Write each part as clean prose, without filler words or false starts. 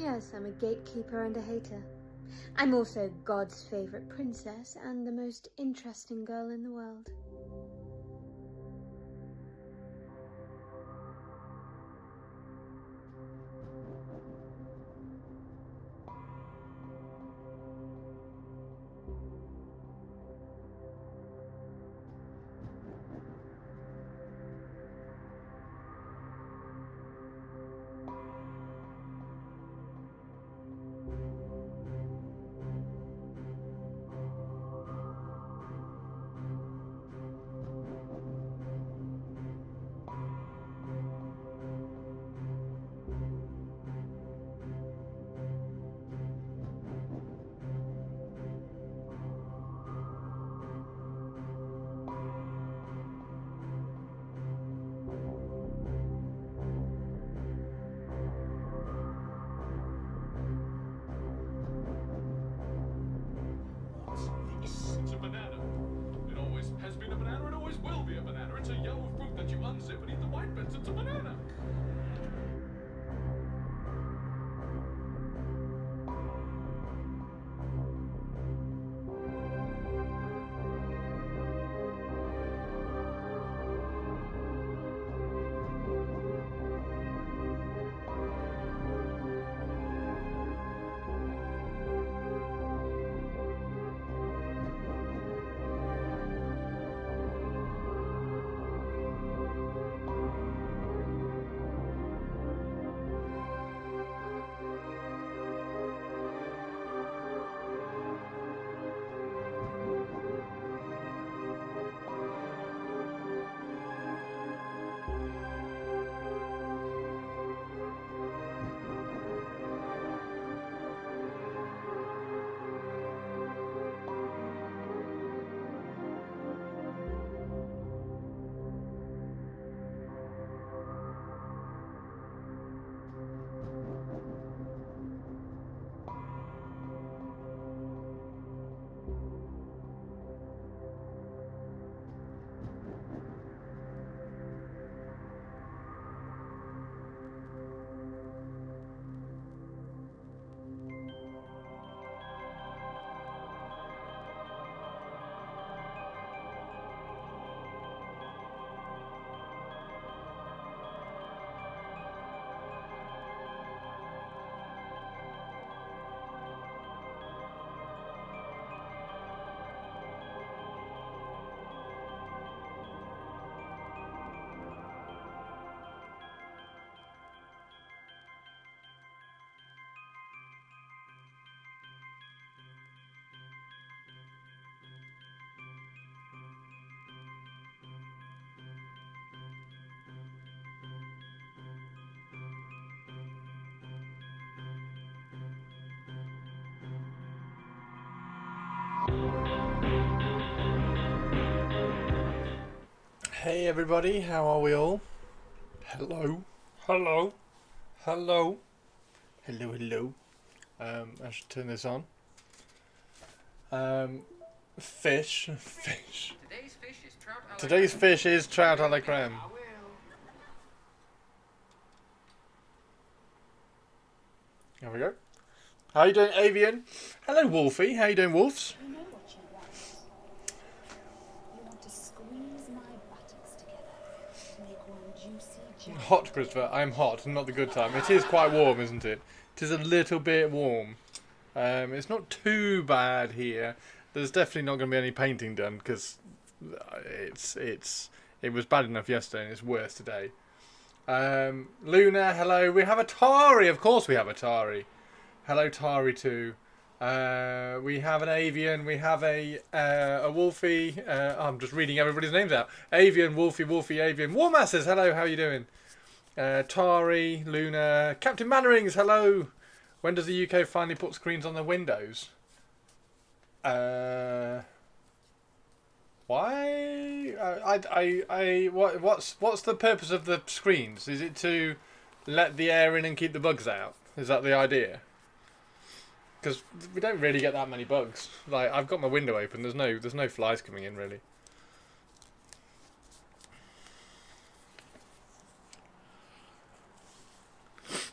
Yes, I'm a gatekeeper and a hater. I'm also God's favourite princess and the most interesting girl in the world. Hey everybody, how are we all? Hello. Hello. Hello. Hello, hello. I should turn this on. Fish. Fish. Today's fish is trout a la creme. There we go. How you doing, Avian? Hello, Wolfie. How you doing, Wolves? You know what you want. You want to squeeze my buttocks together to make one juicy jam. Hot, Christopher. I'm hot, not the good time. It is quite warm, isn't it? It is a little bit warm. It's not too bad here. There's definitely not going to be any painting done because it was bad enough yesterday and it's worse today. Luna, hello. We have Atari. Of course we have Atari. Hello, Tari too. We have an Avian. We have a Wolfie. I'm just reading everybody's names out. Avian, Wolfie, Wolfie, Avian. Warmass says hello. How are you doing? Tari, Luna, Captain Mannerings. Hello. When does the UK finally put screens on their windows? Why? What's the purpose of the screens? Is it to let the air in and keep the bugs out? Is that the idea? Because we don't really get that many bugs. Like, I've got my window open. There's no flies coming in really.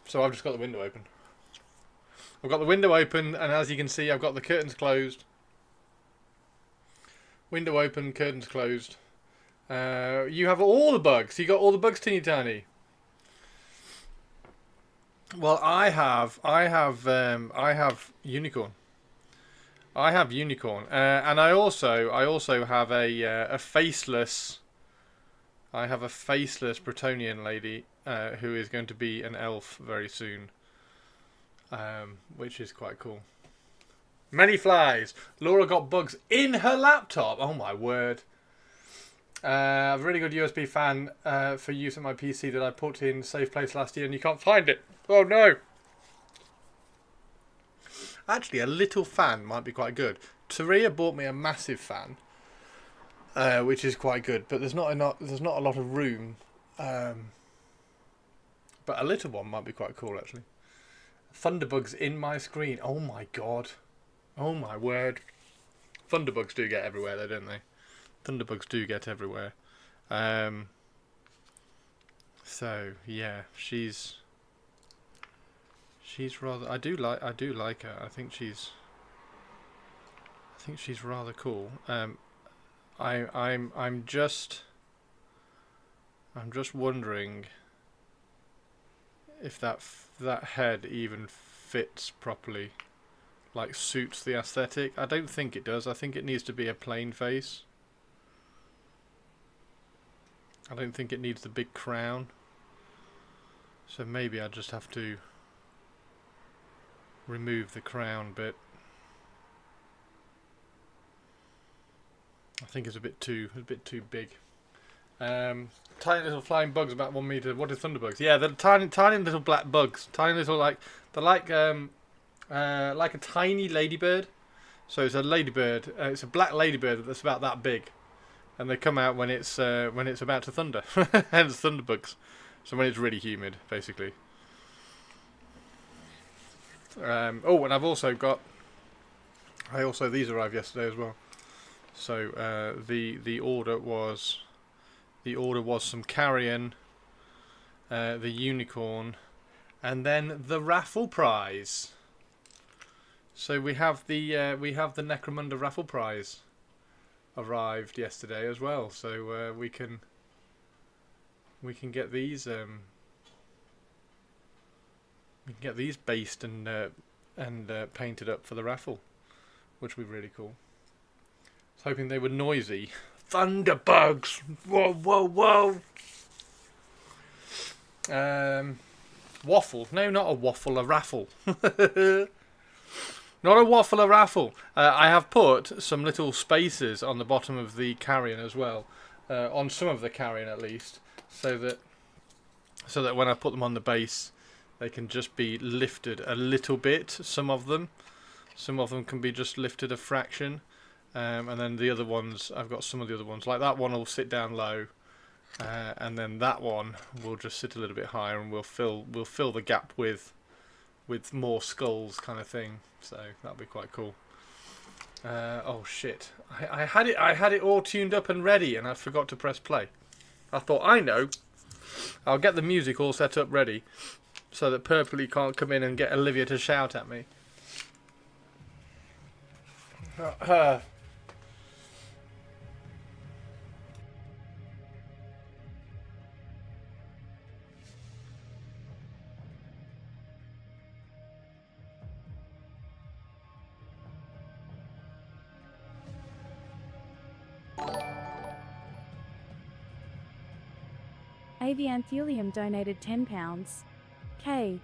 So I've just got the window open. I've got the window open, and as you can see, I've got the curtains closed. Window open, curtains closed. You have all the bugs. You got all the bugs, teeny tiny. Well, I have unicorn. I have unicorn, and I also have a faceless. I have a faceless Bretonian lady who is going to be an elf very soon. Which is quite cool. Many flies. Laura got bugs in her laptop. Oh my word. A really good USB fan for use on my PC that I put in safe place last year and you can't find it. Oh no. Actually, a little fan might be quite good. Taria bought me a massive fan, which is quite good, but there's not a lot of room. But a little one might be quite cool actually. Thunderbugs in my screen. Oh my god. Oh my word. Thunderbugs do get everywhere though, don't they? Thunderbugs do get everywhere. So yeah, she's rather. I do like her. I think she's rather cool. I'm just wondering if that head even fits properly, like suits the aesthetic. I don't think it does. I think it needs to be a plain face. I don't think it needs the big crown. So maybe I just have to remove the crown bit. I think it's a bit too big. Tiny little flying bugs about 1 meter. What are thunderbugs? Yeah, they're tiny little black bugs. Tiny little they're like a tiny ladybird. So it's a ladybird. It's a black ladybird that's about that big, and they come out when it's about to thunder. Hence thunderbugs. So when it's really humid, basically. Oh, and I've also got. These arrived yesterday as well. So the order was. The order was some carrion, the unicorn, and then the raffle prize. So we have the Necromunda raffle prize arrived yesterday as well. So we can get these based and painted up for the raffle, which would be really cool. I was hoping they were noisy. Thunderbugs! Whoa, whoa, whoa! Waffle. No, not a waffle, a raffle. Not a waffle, a raffle. I have put some little spaces on the bottom of the carrion as well. On some of the carrion at least. So that when I put them on the base, they can just be lifted a little bit. Some of them can be just lifted a fraction. And then the other ones, I've got some of the other ones. Like that one will sit down low. and then that one will just sit a little bit higher, and we'll fill the gap with more skulls, kind of thing. So that'll be quite cool. Oh shit! I had it all tuned up and ready, and I forgot to press play. I thought, I know, I'll get the music all set up ready, so that Purpley can't come in and get Olivia to shout at me. Avianthelium donated £10. K.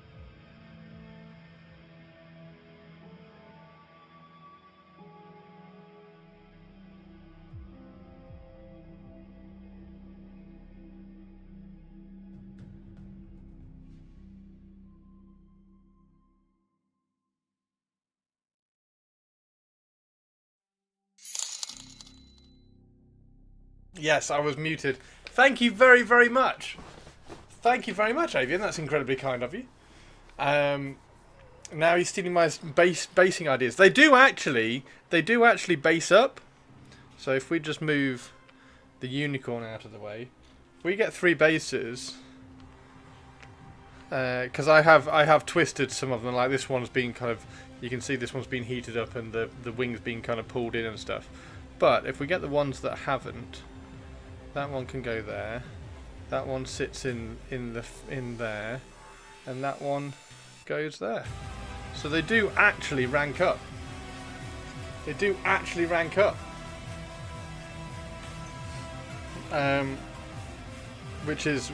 Yes, I was muted. Thank you very, very much. Thank you very much, Avian. That's incredibly kind of you. Now he's stealing my basing ideas. They do actually base up. So if we just move the unicorn out of the way, if we get 3 bases, because I have twisted some of them. Like this one's been kind of, you can see this one's been heated up and the wings being kind of pulled in and stuff. But if we get the ones that haven't, that one can go there. That one sits in there, and that one goes there. So they do actually rank up. They do actually rank up. Which is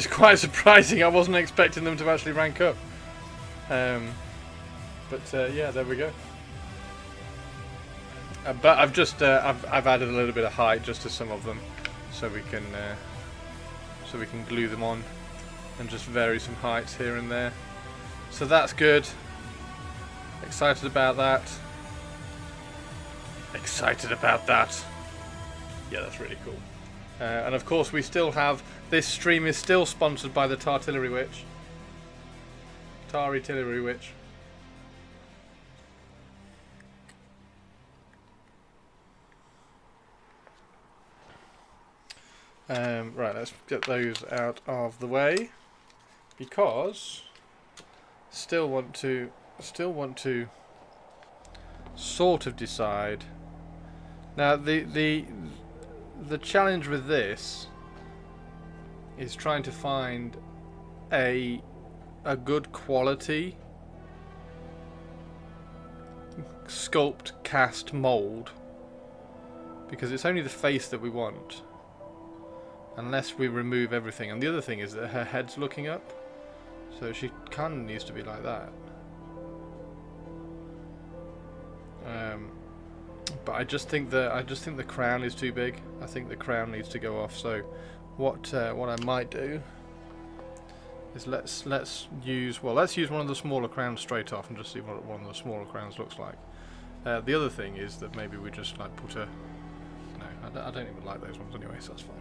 quite surprising. I wasn't expecting them to actually rank up. Yeah, there we go. But I've just I've added a little bit of height just to some of them, so we can glue them on and just vary some heights here and there. So that's good. Excited about that. Excited about that. Yeah, that's really cool. And of course, we still have, this stream is still sponsored by the Tartillery Witch. Tartillery Witch. Right, let's get those out of the way, because still want to sort of decide. Now the challenge with this is trying to find a good quality sculpt cast mold, because it's only the face that we want. Unless we remove everything. And the other thing is that her head's looking up, so she kind of needs to be like that. But I just think the crown is too big. I think the crown needs to go off. So what I might do is let's use one of the smaller crowns straight off and just see what one of the smaller crowns looks like. The other thing is that maybe we just like put a I don't even like those ones anyway, so that's fine.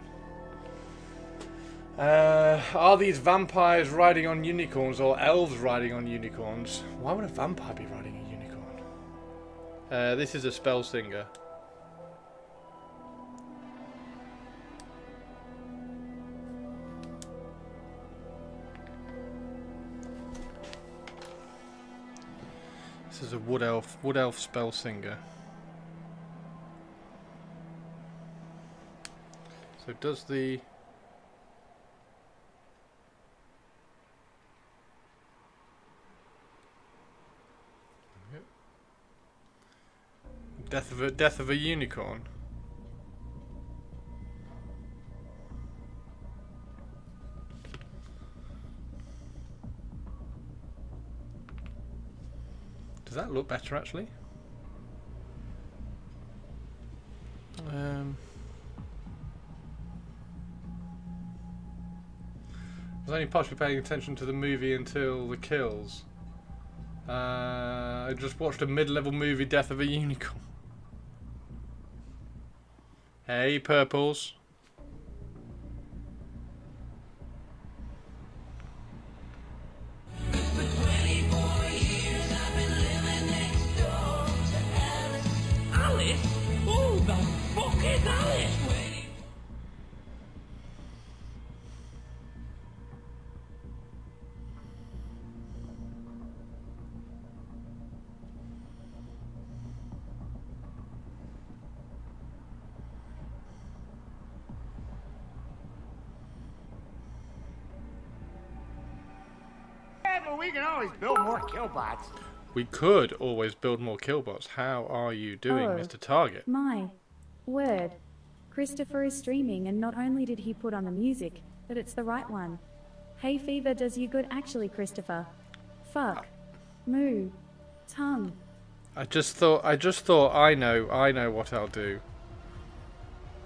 Are these vampires riding on unicorns or elves riding on unicorns? Why would a vampire be riding a unicorn? This is a spell singer. This is a wood elf spell singer. So does the death of a unicorn. Does that look better actually? I was only partially paying attention to the movie until the kills. I just watched a mid-level movie, Death of a Unicorn. Hey, purples. Alice? Who the fuck is Alice? Yeah, but we can always build more killbots. We could always build more killbots. How are you doing, Oh. Mr. Target? My word. Christopher is streaming, and not only did he put on the music, but it's the right one. Hay fever does you good actually, Christopher. Fuck. Moo. Tongue. I just thought I know what I'll do.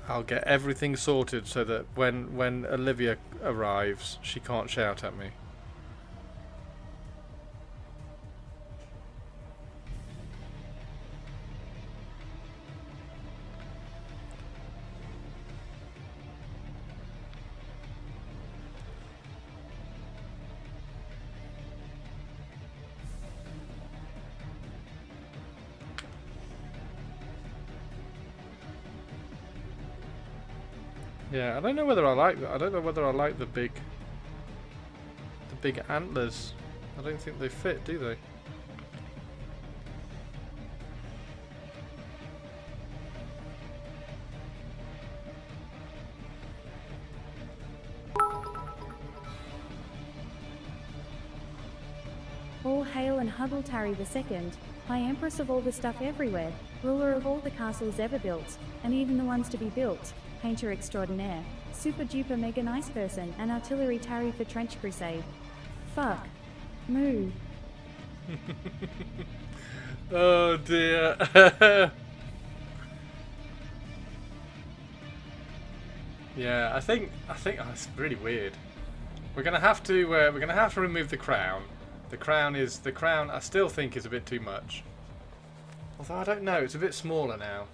I'll get everything sorted so that when Olivia arrives, she can't shout at me. Yeah, I don't know whether I like that. I don't know whether I like the big antlers. I don't think they fit, do they? All hail and Hubble Tarry II, High Empress of all the stuff everywhere, ruler of all the castles ever built, and even the ones to be built, painter extraordinaire, super duper mega nice person, and artillery tarry for trench crusade. Fuck. Moo. Oh dear. Yeah, I think oh, it's really weird. We're gonna have to remove the crown. The crown I still think is a bit too much. Although I don't know, it's a bit smaller now.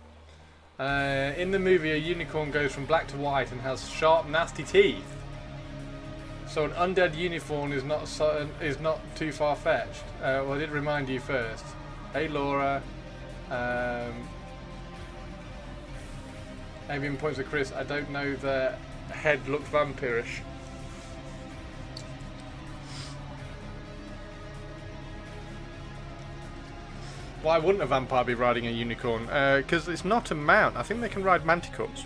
In the movie, a unicorn goes from black to white and has sharp, nasty teeth. So an undead unicorn is not too far fetched. Well, I did remind you first. Hey, Laura. Avian points at Chris. I don't know. The head looked vampirish. Why wouldn't a vampire be riding a unicorn? Because it's not a mount. I think they can ride manticores.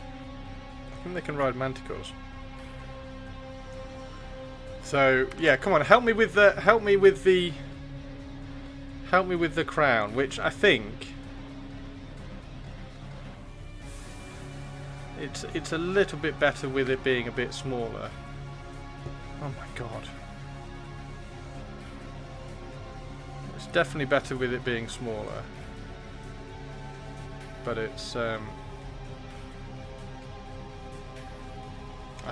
So yeah, come on, help me with the crown, which I think it's a little bit better with it being a bit smaller. Oh my god. It's definitely better with it being smaller. But it's I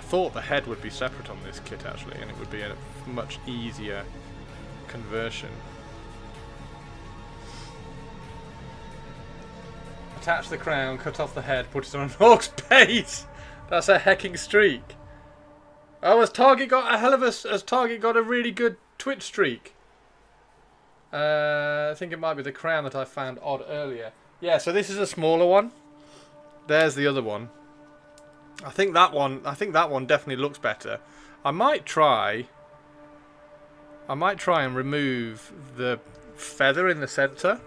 thought the head would be separate on this kit actually, and it would be a much easier conversion. Attach the crown, cut off the head, put it on an orc's base. That's a hecking streak. Oh, has Target got a really good Twitch streak? I think it might be the crown that I found odd earlier. Yeah, so this is a smaller one. There's the other one. I think that one definitely looks better. I might try and remove the feather in the center.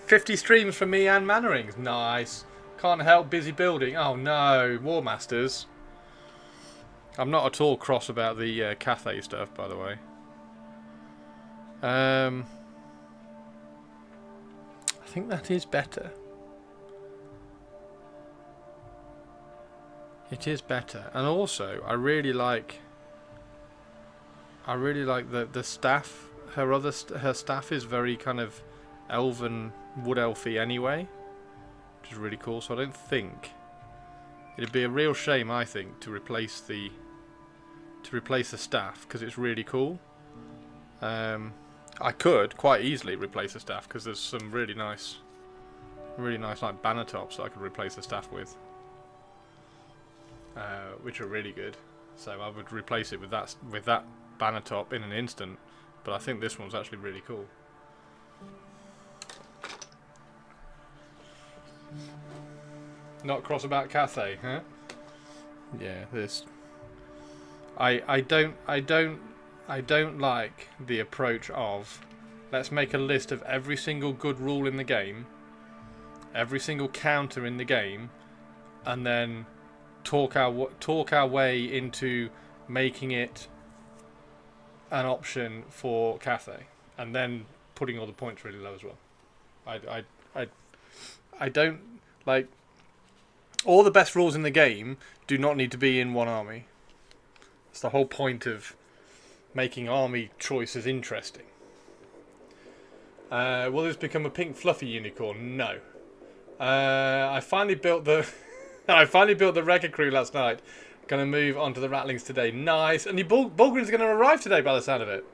$50 streams from me and Mannerings. Nice. Can't help busy building. Oh no, War Masters. I'm not at all cross about the Cathay stuff, by the way. I think that is better. It is better, and also I really like the staff. Her staff is very kind of elven, wood elfy anyway, which is really cool. So I don't think it'd be a real shame, I think, to replace the staff because it's really cool. I could quite easily replace the staff because there's some really nice like banner tops that I could replace the staff with, which are really good. So I would replace it with that banner top in an instant. But I think this one's actually really cool. Not cross about Cathay, huh? Yeah, this. I don't like the approach of let's make a list of every single good rule in the game, every single counter in the game, and then talk our way into making it an option for Cathay, and then putting all the points really low as well. I don't like. All the best rules in the game do not need to be in one army. It's the whole point of making army choices interesting. Will this become a pink fluffy unicorn? No. I finally built the Wrecker crew last night. Gonna move on to the Rattlings today. Nice. And the Bulgrin's gonna arrive today by the sound of it.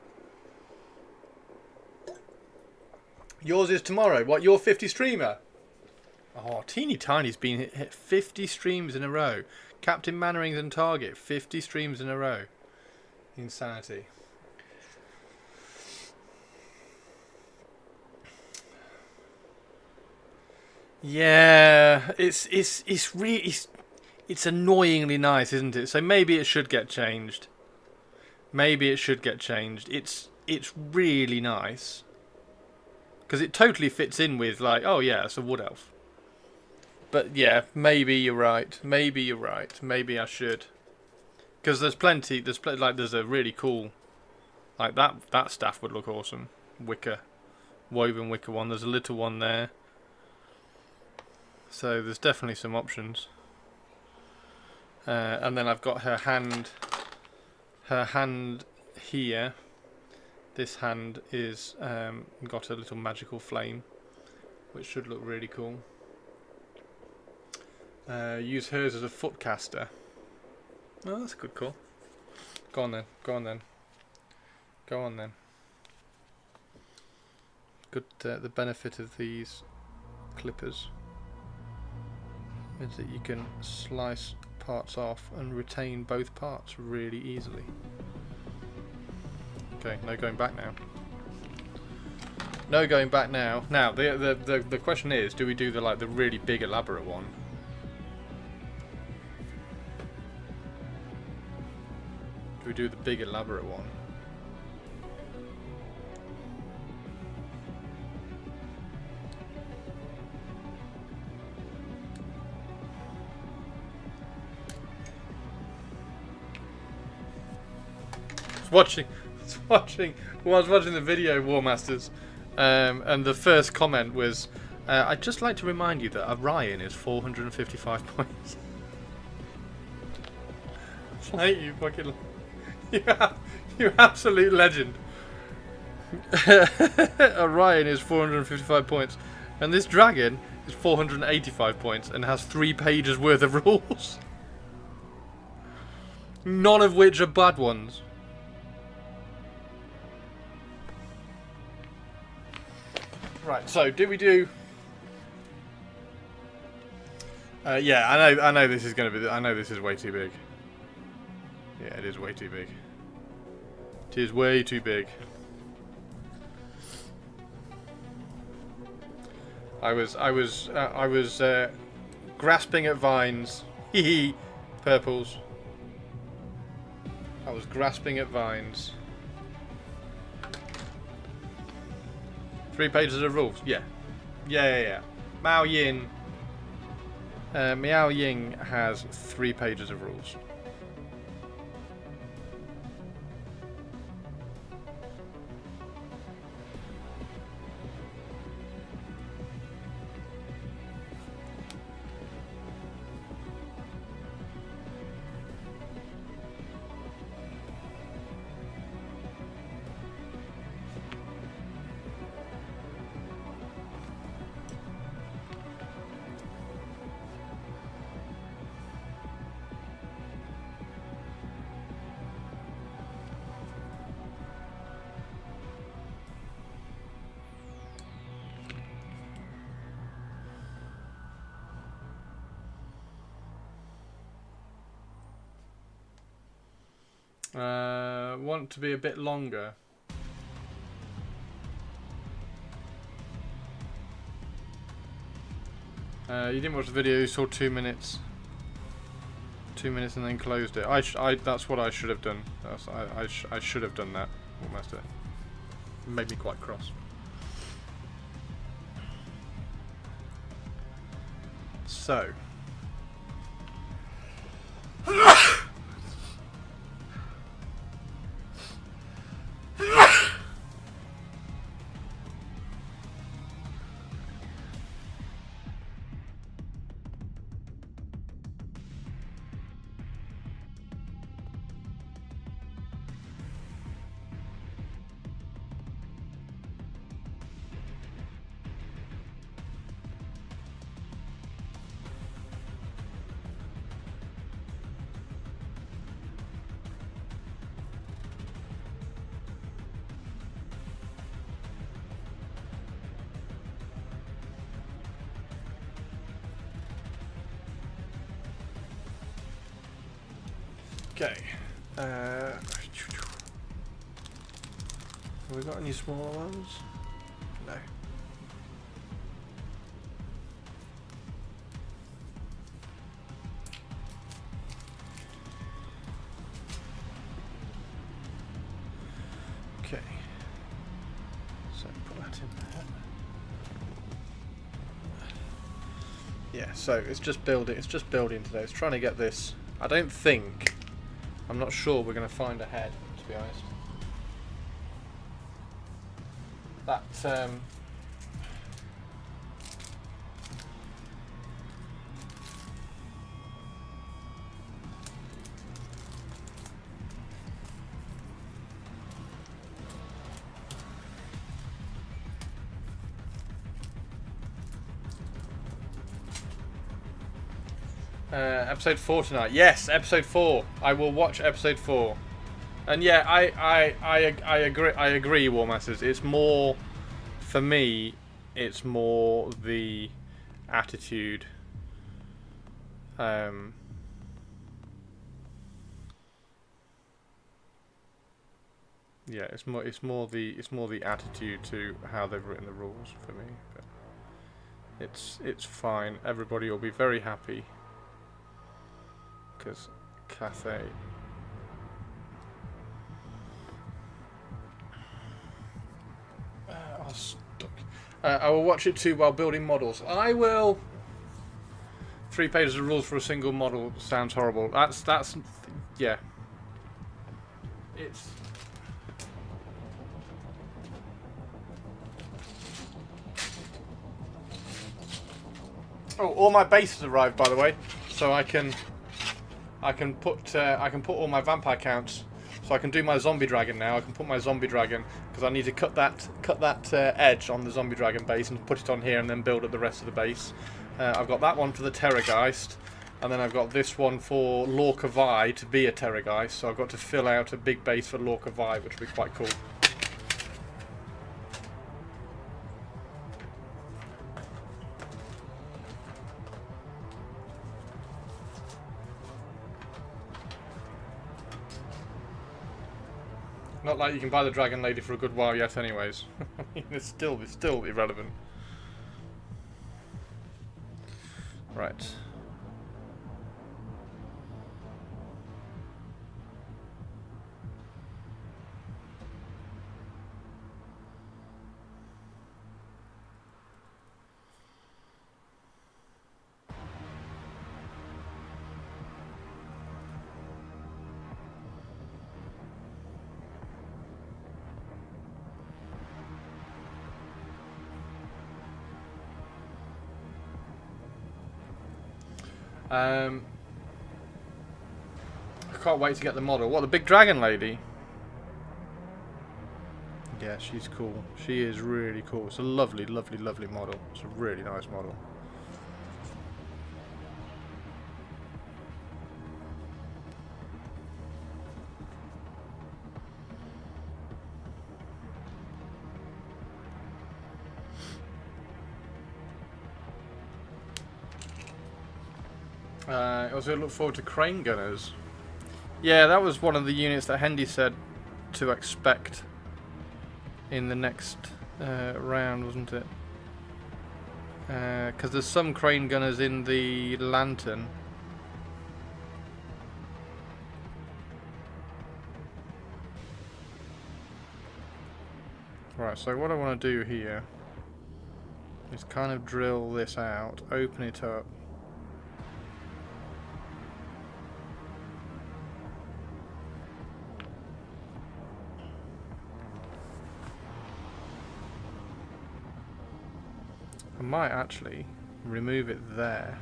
Yours is tomorrow. What, your 50 streamer? Oh, Teeny Tiny's been hit 50 streams in a row. Captain Mannering's and Target, 50 streams in a row. Insanity. Yeah, it's really it's annoyingly nice, isn't it? So maybe it should get changed. Maybe it should get changed. It's really nice because it totally fits in with like, oh yeah, it's a wood elf. But yeah, maybe you're right. Maybe you're right. Maybe I should. Because there's plenty. Like there's a really cool, like that staff would look awesome. Wicker, woven wicker one. There's a little one there. So there's definitely some options. And then I've got her hand. Her hand here. This hand is got a little magical flame, which should look really cool. Use hers as a footcaster. Oh, that's a good call. Go on then. Go on then. Go on then. Good. The benefit of these clippers is that you can slice parts off and retain both parts really easily. Okay, no going back now. No going back now. Now the question is, do we do the really big elaborate one? Do we do the big elaborate one? I was watching the video, War Masters, and the first comment was, I'd just like to remind you that Orion is 455 points. It's like you fucking... You absolute legend. Orion is 455 points, and this dragon is 485 points and has 3 pages worth of rules. None of which are bad ones. Right, so do we do? Yeah, I know this is going to be. I know this is way too big. Yeah, it is way too big. It is way too big. I was grasping at vines. Hee purples. I was grasping at vines. 3 pages of rules. Yeah. Mao Yin. Miao Ying has 3 pages of rules. Want to be a bit longer. You didn't watch the video, you saw 2 minutes. 2 minutes and then closed it. That's what I should have done. I should have done that. Almost. It made me quite cross. So. Okay. Have we got any smaller ones? No. Okay. So put that in there. Yeah, so it's just building today. It's trying to get this. I'm not sure we're going to find a head, to be honest. That episode 4 tonight. Yes, episode 4. I will watch episode 4. And yeah, I agree, War Masters. It's more, for me, it's more the attitude. Yeah, it's more the attitude to how they've written the rules for me. But it's fine. Everybody will be very happy. Because Cathay. I will watch it too while building models. I will. 3 pages of rules for a single model sounds horrible. That's yeah. It's. Oh, all my bases arrived, by the way, so I can put all my vampire counts, so I can do my zombie dragon now. I can put my zombie dragon because I need to cut that edge on the zombie dragon base and put it on here, and then build up the rest of the base. I've got that one for the Terrorgeist, and then I've got this one for Lorca Vi to be a Terrorgeist. So I've got to fill out a big base for Lorca Vi, which will be quite cool. Not like you can buy the Dragon Lady for a good while yet anyways. I mean, it's still irrelevant. Right. I can't wait to get the model. What, the big dragon lady? Yeah, she's cool. She is really cool. It's a lovely, lovely, lovely model. It's a really nice model. I also look forward to Crane Gunners. Yeah, that was one of the units that Hendy said to expect in the next round, wasn't it? Because there's some crane gunners in the lantern. Right, so what I want to do here is kind of drill this out, open it up. I might actually remove it there.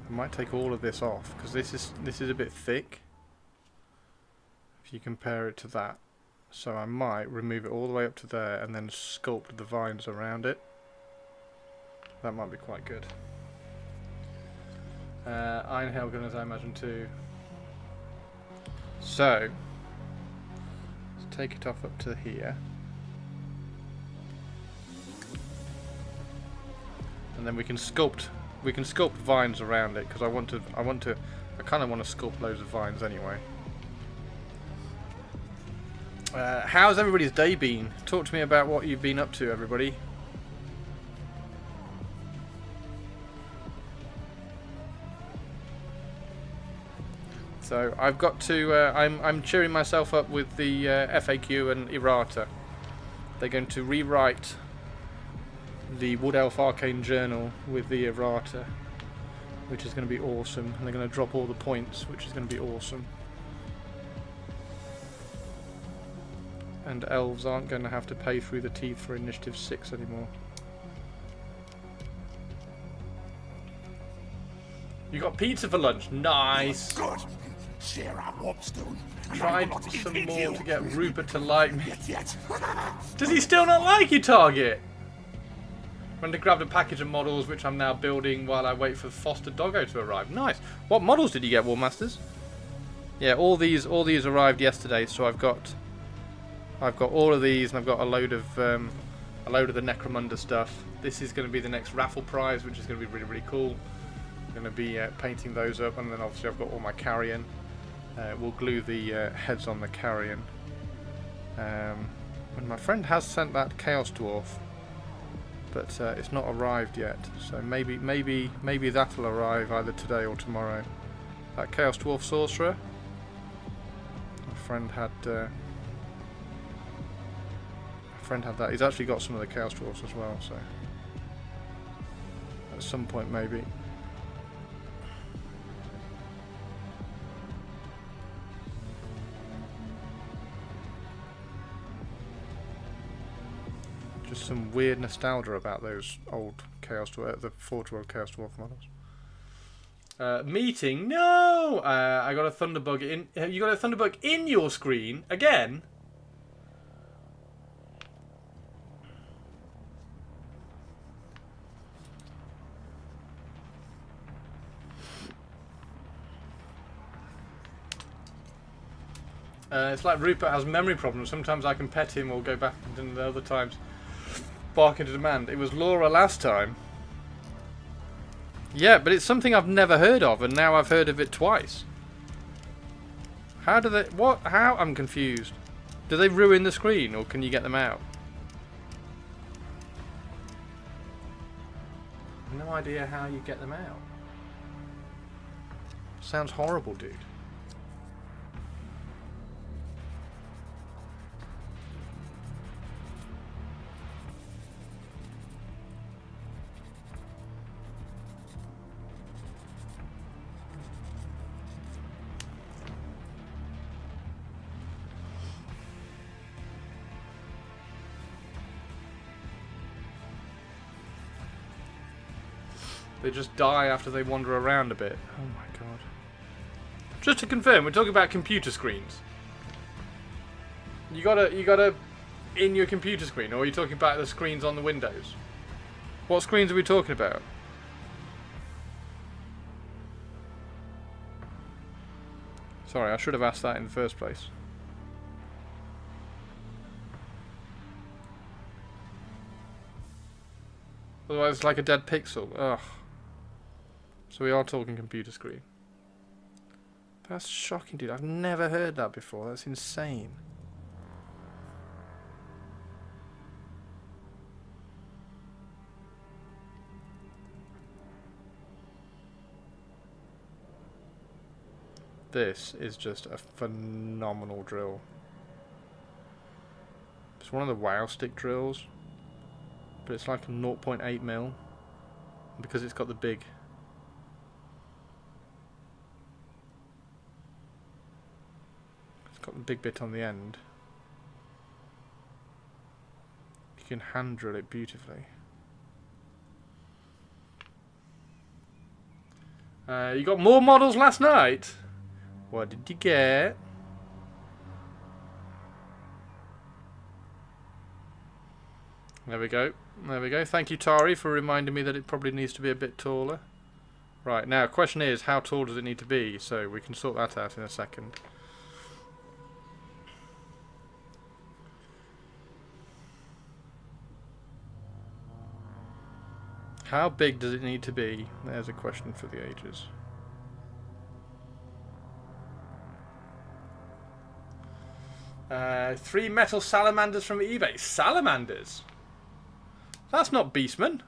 I might take all of this off because this is a bit thick if you compare it to that. So I might remove it all the way up to there and then sculpt the vines around it. That might be quite good. Iron hail gunners, I imagine too. So let's take it off up to here. And then we can sculpt vines around it because I kind of want to sculpt loads of vines anyway. How's everybody's day been? Talk to me about what you've been up to, everybody. So I've got to. I'm cheering myself up with the FAQ and errata. They're going to rewrite the Wood Elf Arcane Journal with the errata, which is going to be awesome. And they're going to drop all the points, which is going to be awesome. And elves aren't going to have to pay through the teeth for Initiative 6 anymore. You got pizza for lunch? Nice! Good. Share our warpstone. Tried some more to get Rupert to like me. Does he still not like you, Target? Went to grab a package of models which I'm now building while I wait for Foster Doggo to arrive. Nice. What models did you get, Warmasters? Yeah, all these arrived yesterday, so I've got all of these, and I've got a load of the Necromunda stuff. This is going to be the next raffle prize, which is going to be really, really cool. I'm going to be painting those up, and then obviously I've got all my carrion. We'll glue the heads on the carrion. And my friend has sent that Chaos Dwarf, but it's not arrived yet. So maybe that'll arrive either today or tomorrow. That Chaos Dwarf Sorcerer. My friend had that. He's actually got some of the Chaos Dwarfs as well, so at some point maybe. Just some weird nostalgia about those old Chaos Dwarf, the Forge World Chaos Dwarf models. Meeting? No! I got a Thunderbug in. You got a Thunderbug in your screen again? It's like Rupert has memory problems. Sometimes I can pet him or go back, and the other times bark into demand. It was Laura last time. Yeah, but it's something I've never heard of, and now I've heard of it twice. How do they... What? How? I'm confused. Do they ruin the screen, or can you get them out? No idea how you get them out. Sounds horrible, dude. They just die after they wander around a bit. Oh my god. Just to confirm, we're talking about computer screens. You gotta in your computer screen, or are you talking about the screens on the windows? What screens are we talking about? Sorry, I should have asked that in the first place. Otherwise it's like a dead pixel. Ugh. So we are talking computer screen. That's shocking, dude. I've never heard that before. That's insane. This is just a phenomenal drill. It's one of the wow stick drills, but it's like a 0.8 mil because it's got the big. It's got the big bit on the end. You can hand drill it beautifully. You got more models last night? What did you get? There we go. There we go. Thank you, Tari, for reminding me that it probably needs to be a bit taller. Right, now, question is, how tall does it need to be? So we can sort that out in a second. How big does it need to be? There's a question for the ages. Three metal salamanders from eBay. Salamanders? That's not Beastman.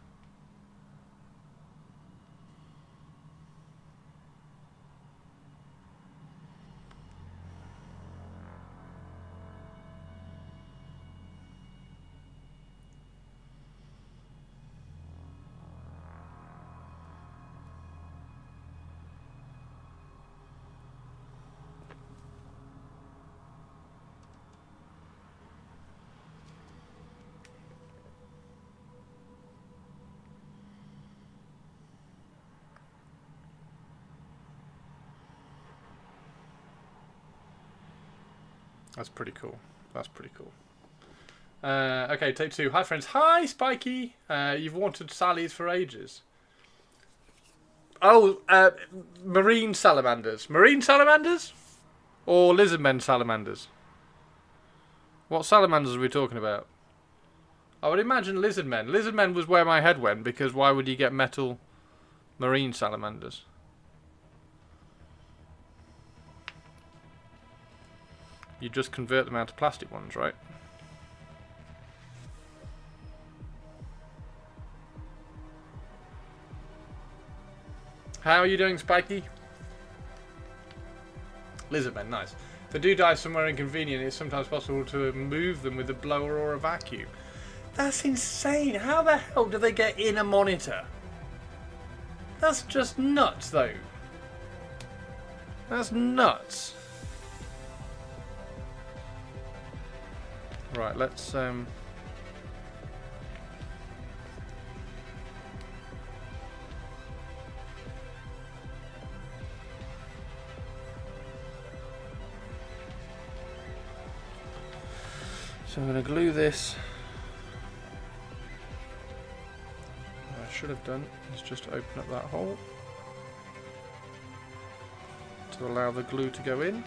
That's pretty cool. That's pretty cool. Okay, take two. Hi, friends. Hi, Spiky. You've wanted Sally's for ages. Oh, marine salamanders. Marine salamanders? Or lizardmen salamanders? What salamanders are we talking about? I would imagine lizardmen. Lizardmen was where my head went, because why would you get metal marine salamanders? You just convert them out to plastic ones, right? How are you doing, Spiky? Lizardmen, nice. If they do die somewhere inconvenient, it's sometimes possible to move them with a blower or a vacuum. That's insane. How the hell do they get in a monitor? That's just nuts, though. That's nuts. Right, let's So I'm going to glue this. What I should have done is just open up that hole to allow the glue to go in.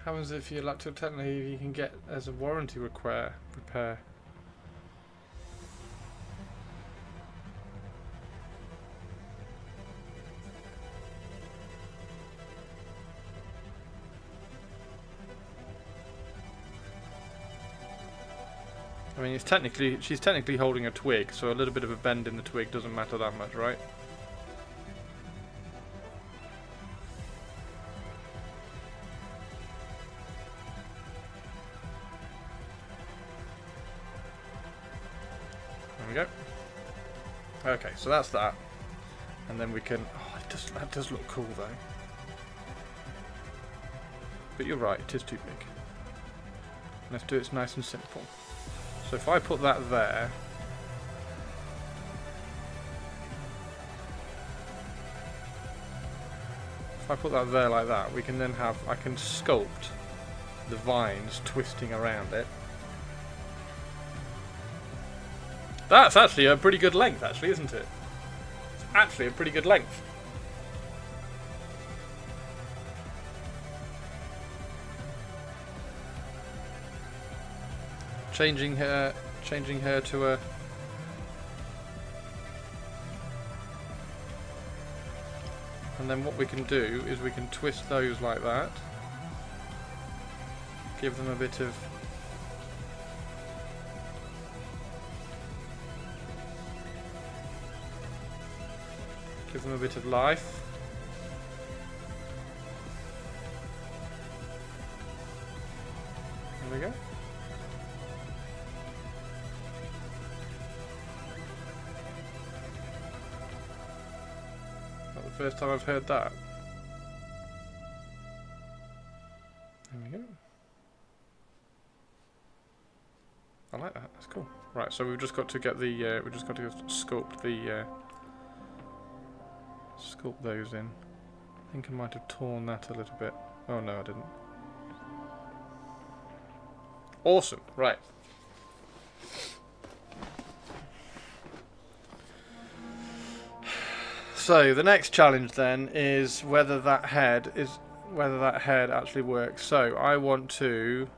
Happens if you like to technically you can get as a warranty repair. I mean, she's technically holding a twig, so a little bit of a bend in the twig doesn't matter that much, right? Okay, so that's that, and then we can. Oh, that does look cool though. But you're right, it is too big. Let's do it nice and simple. So if I put that there, if I put that there like that, we can then have, I can sculpt the vines twisting around it. That's actually a pretty good length, actually, isn't it? It's actually a pretty good length. Changing her to a... And then what we can do is we can twist those like that. Give them a bit of... Give them a bit of life. There we go. Not the first time I've heard that. There we go. I like that. That's cool. Right, so we've just got to get the we've just got to sculpt the sculpt those in. I think I might have torn that a little bit. Oh no, I didn't. Awesome. Right. So the next challenge then is whether that head actually works. So I want to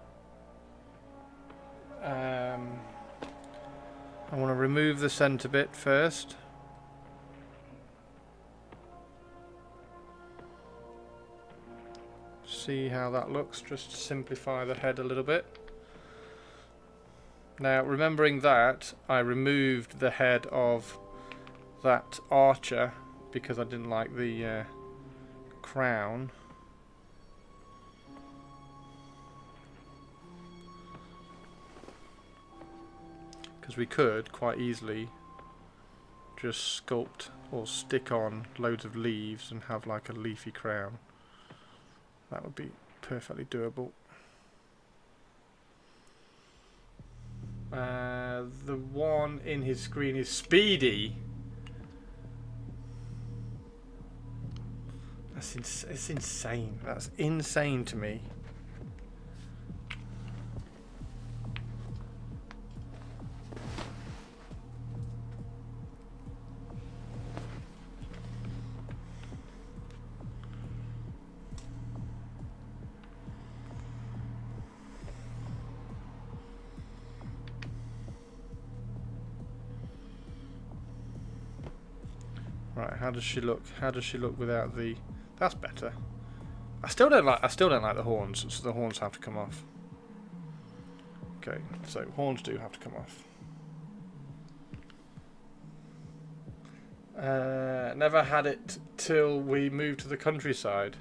remove the centre bit first. See how that looks, just to simplify the head a little bit. Now, remembering that I removed the head of that archer because I didn't like the crown. Because we could quite easily just sculpt or stick on loads of leaves and have like a leafy crown. That would be perfectly doable. The one in his screen is Speedy. It's insane. That's insane to me. Right, how does she look? How does she look without the... That's better. I still don't like the horns, so the horns have to come off. Okay, so horns do have to come off. Never had it till we moved to the countryside.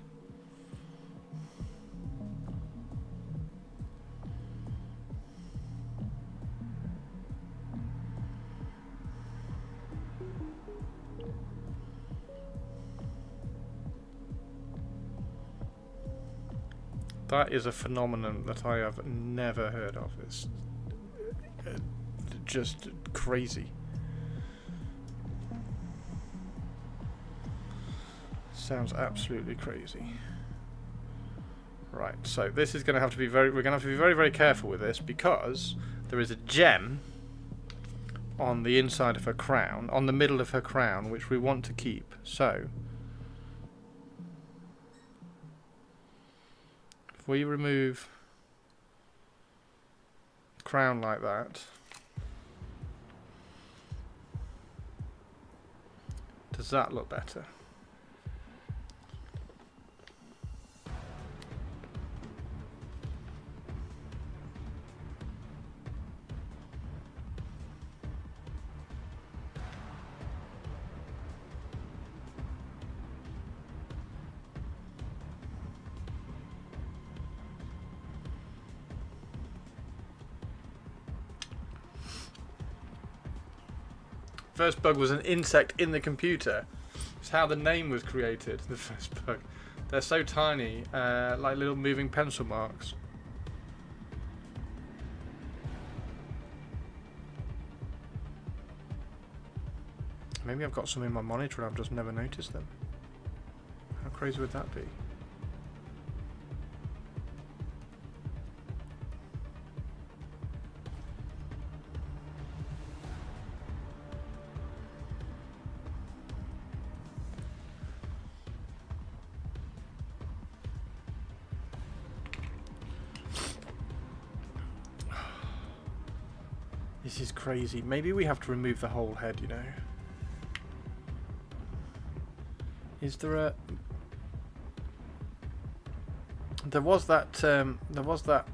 That is a phenomenon that I have never heard of. It's just crazy. Sounds absolutely crazy. Right, so this is going to have to be we're going to have to be very, very careful with this because there is a gem on the inside of her crown, on the middle of her crown, which we want to keep. So if we remove the crown like that, does that look better? First bug was an insect in the computer. It's how the name was created, the first bug. They're so tiny, like little moving pencil marks. Maybe I've got some in my monitor and I've just never noticed them. How crazy would that be? This is crazy. Maybe we have to remove the whole head, you know. Is there a... There was that that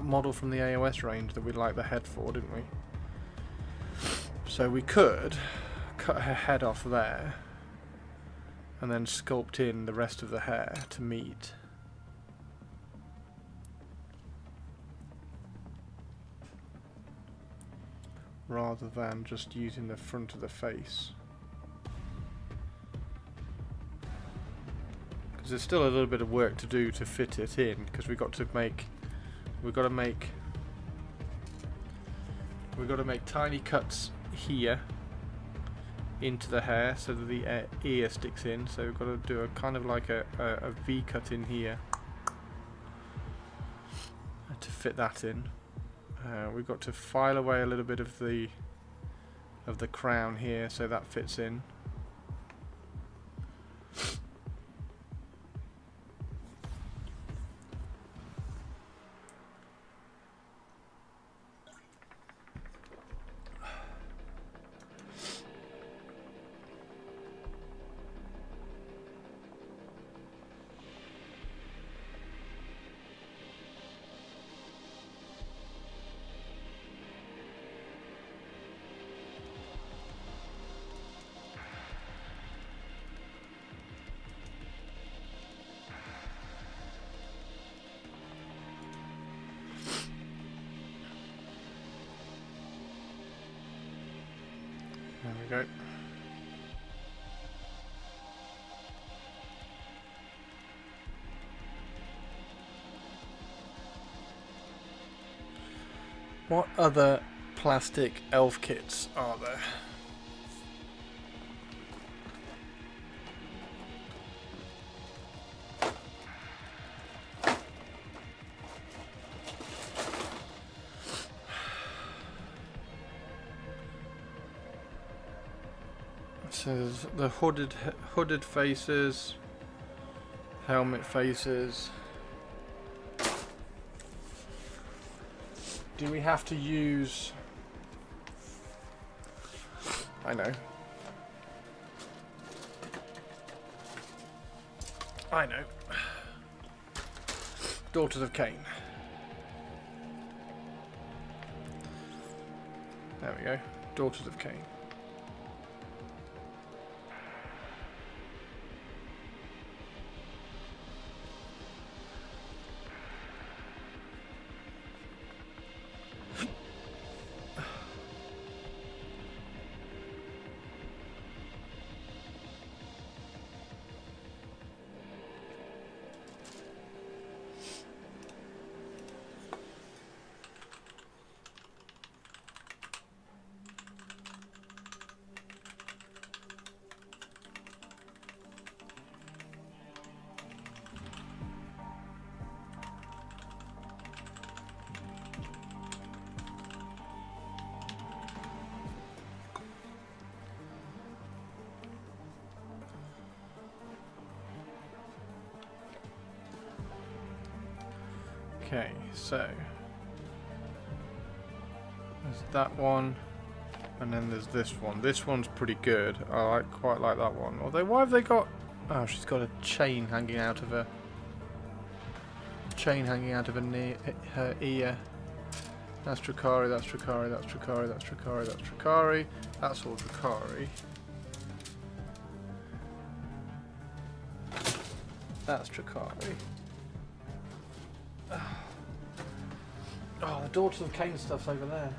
model from the AOS range that we liked the head for, didn't we? So we could cut her head off there and then sculpt in the rest of the hair to meet. Rather than just using the front of the face. Because there's still a little bit of work to do to fit it in, because we've got to make tiny cuts here into the hair so that the ear sticks in. So we've got to do a kind of like a V cut in here to fit that in. We've got to file away a little bit of the crown here so that fits in. There we go. What other plastic elf kits are there? So there's the hooded faces, helmet faces. Do we have to use... I know. Daughters of Cain. There we go. Daughters of Cain. Okay, so there's that one, and then there's this one. This one's pretty good. I quite like that one. Although, why have they got? Oh, she's got a chain hanging out of her. Her ear. That's Drakari. That's Drakari. That's Drakari. That's Drakari. That's Drakari. That's all Drakari. That's Drakari. Oh, the Daughters of Cain stuff's over there.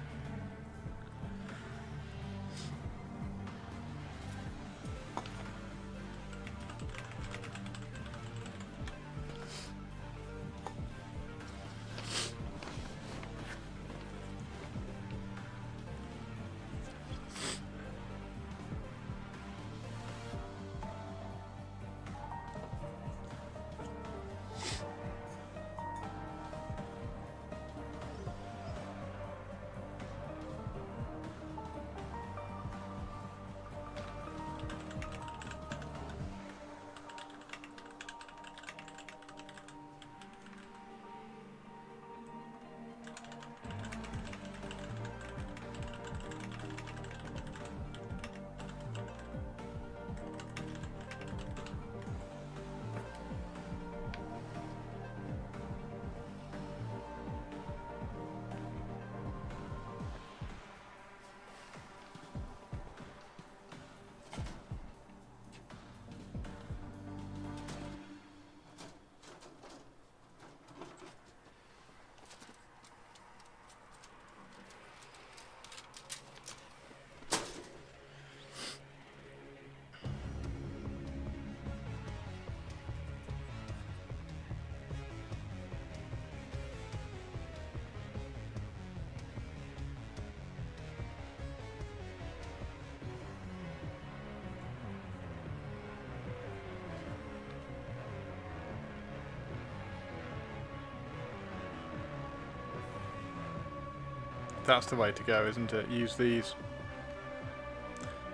That's the way to go, isn't it? Use these.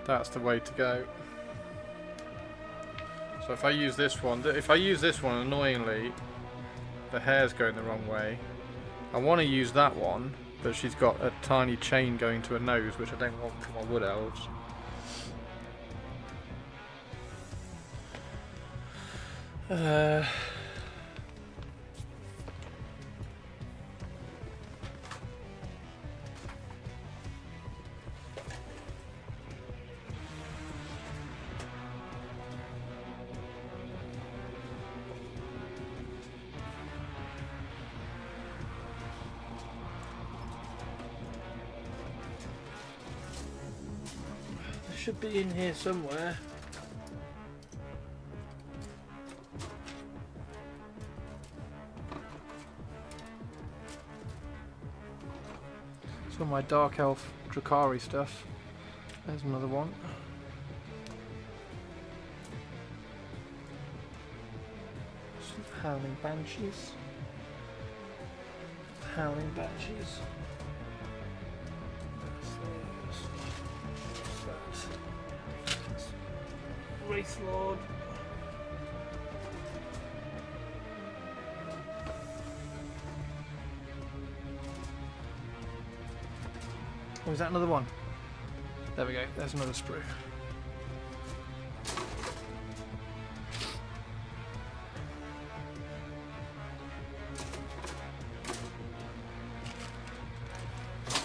That's the way to go. So if I use this one, annoyingly, the hair's going the wrong way. I want to use that one, but she's got a tiny chain going to her nose, which I don't want for my wood elves. Should be in here somewhere. Some of my Dark Elf Drakari stuff. There's another one. Some Howling Banshees. Howling Banshees. Wraith Lord. Oh, is that another one? There we go, there's another sprue.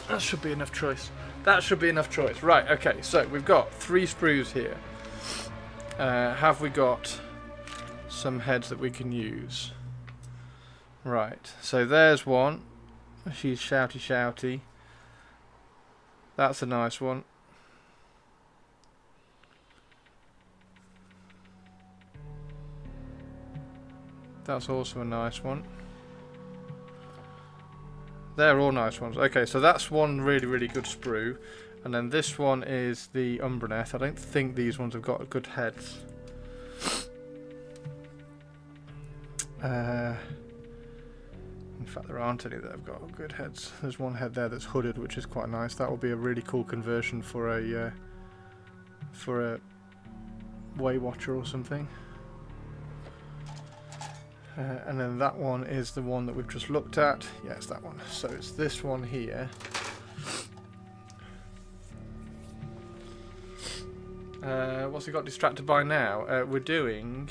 That should be enough choice. That should be enough choice. Right, okay, so we've got 3 sprues here. Have we got some heads that we can use? Right, so there's one. She's shouty shouty. That's a nice one. That's also a nice one. They're all nice ones. Okay, so that's one really, really good sprue. And then this one is the Umbraneth. I don't think these ones have got good heads. In fact, there aren't any that have got good heads. There's one head there that's hooded, which is quite nice. That will be a really cool conversion for a Way Watcher or something. And then that one is the one that we've just looked at. Yeah, it's that one. So it's this one here. What's he got distracted by now? We're doing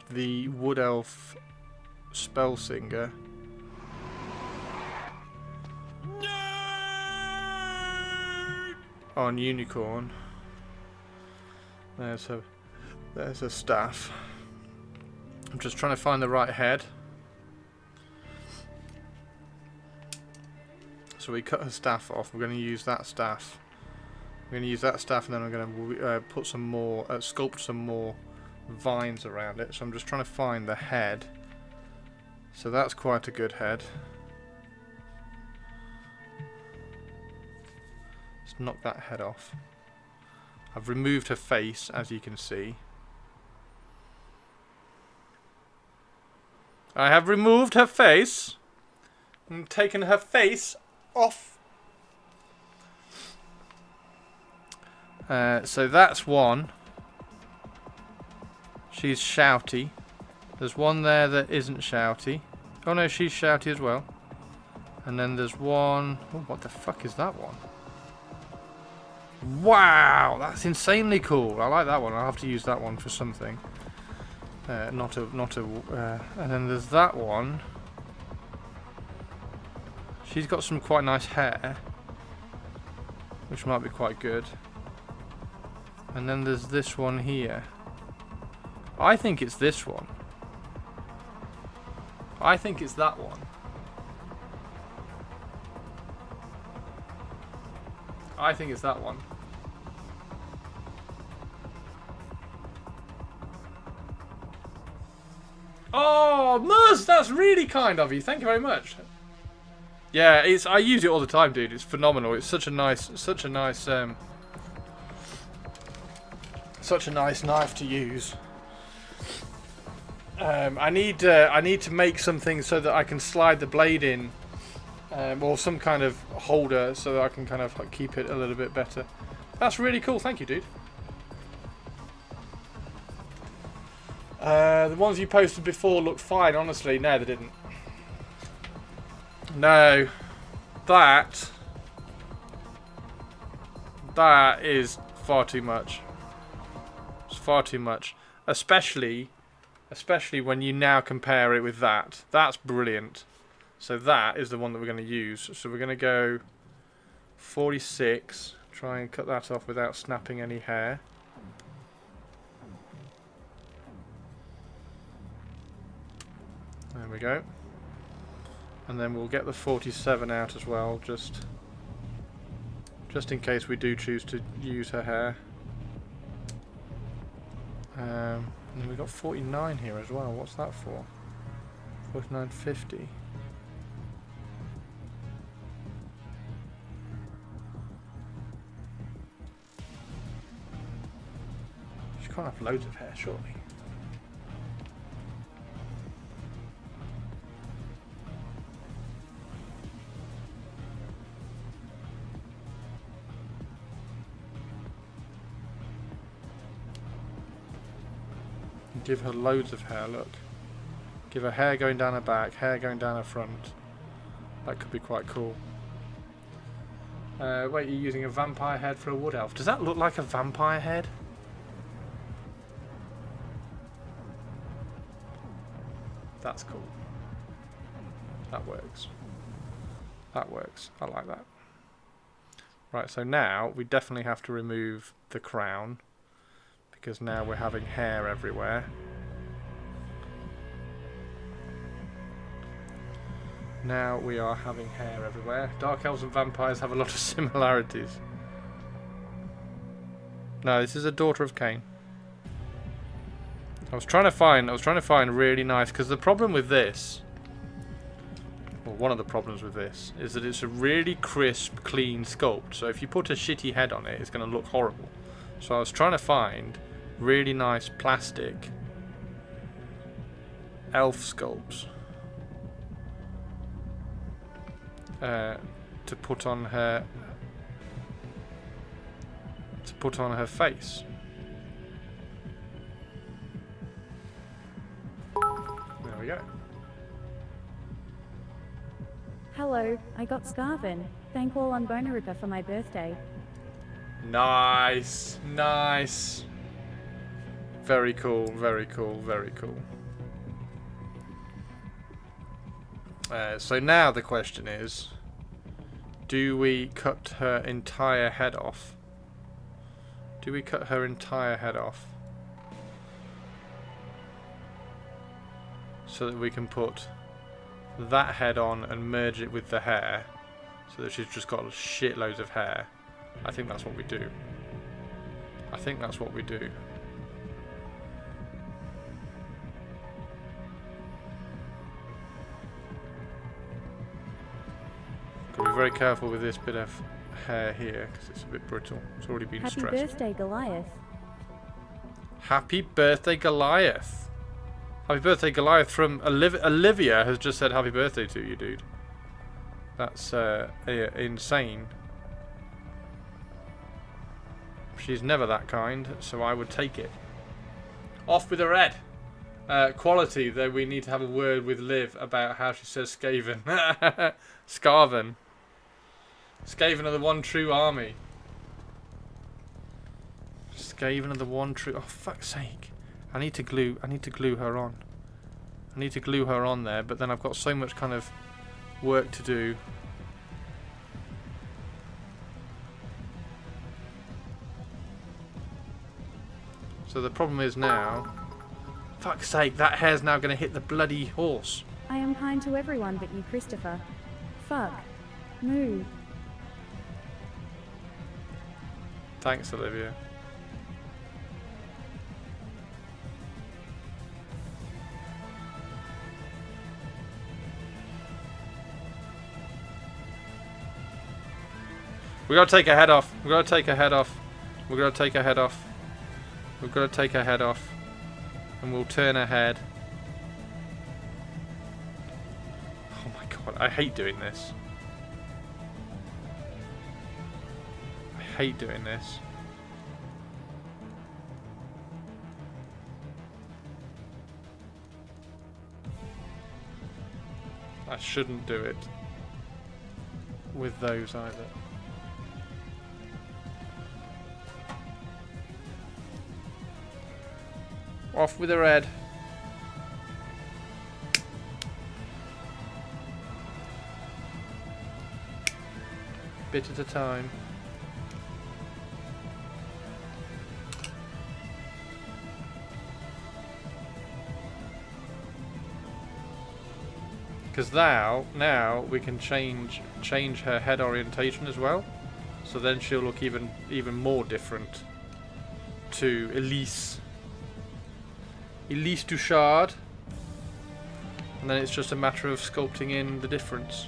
the Wood Elf Spellsinger. On Unicorn. There's a staff. I'm just trying to find the right head. So we cut her staff off. We're going to use that staff. We're going to use that staff, and then I'm going to put some more, sculpt some more vines around it. So I'm just trying to find the head. So that's quite a good head. Let's knock that head off. I've removed her face, as you can see. I have removed her face and taken her face off. So that's one. She's shouty. There's one there that isn't shouty. Oh no, she's shouty as well. And then there's one... Oh, what the fuck is that one? Wow, that's insanely cool. I like that one. I'll have to use that one for something. And then there's that one. She's got some quite nice hair, which might be quite good. And then there's this one here. I think it's this one. I think it's that one. I think it's that one. Oh, Muzz, that's really kind of you. Thank you very much. Yeah, I use it all the time, dude. It's phenomenal. It's such a nice knife to use. I need to make something so that I can slide the blade in, or some kind of holder so that I can kind of like, keep it a little bit better. That's really cool. Thank you, dude. The ones you posted before looked fine. Honestly, no, they didn't. No, that is far too much. It's far too much, especially when you now compare it with that. That's brilliant. So that is the one that we're going to use. So we're going to go 46. Try and cut that off without snapping any hair. There we go. And then we'll get the 47 out as well, just in case we do choose to use her hair. And then we've got 49 here as well. What's that for? 49.50. She can't have loads of hair, surely. Give her loads of hair, look. Give her hair going down her back, hair going down her front. That could be quite cool. Wait, you're using a vampire head for a wood elf. Does that look like a vampire head? That's cool. That works. That works. I like that. Right, so now we definitely have to remove the crown, because now we're having hair everywhere. Now we are having hair everywhere. Dark elves and vampires have a lot of similarities. No, this is a daughter of Cain. I was trying to find really nice, because the problem with this, well, one of the problems with this, is that it's a really crisp, clean sculpt. So if you put a shitty head on it, it's going to look horrible. So I was trying to find really nice plastic elf sculpts to put on her face. There we go. Hello, I got Scarvin. Thank all on Boner Ripper for my birthday. Nice, nice. Very cool, very cool, very cool. So now the question is, do we cut her entire head off? Do we cut her entire head off? So that we can put that head on and merge it with the hair, so that she's just got shitloads of hair. I think that's what we do. I think that's what we do. Gotta be very careful with this bit of hair here, because it's a bit brittle. It's already been stressed. Happy birthday, Goliath. Happy birthday, Goliath. Happy birthday, Goliath from Olivia has just said happy birthday to you, dude. That's insane. She's never that kind, so I would take it. Off with her head. Quality, though we need to have a word with Liv about how she says Skaven. Scarven. Skaven are the one true army. Skaven are the one true... Oh, fuck's sake. I need to glue her on. I need to glue her on there, but then I've got so much kind of work to do. So the problem is now... Fuck's sake, that hair's now going to hit the bloody horse. I am kind to everyone but you, Christopher. Fuck. Moo. Thanks, Olivia. We gotta take her head off. We gotta take her head off. We gotta take her head off. We've got to take her head off. And we'll turn her head. God, I hate doing this. I hate doing this. I shouldn't do it with those either. Off with the red. Bit at a time. Because now we can change her head orientation as well, so then she'll look even more different to Elise Duchard, and then it's just a matter of sculpting in the difference.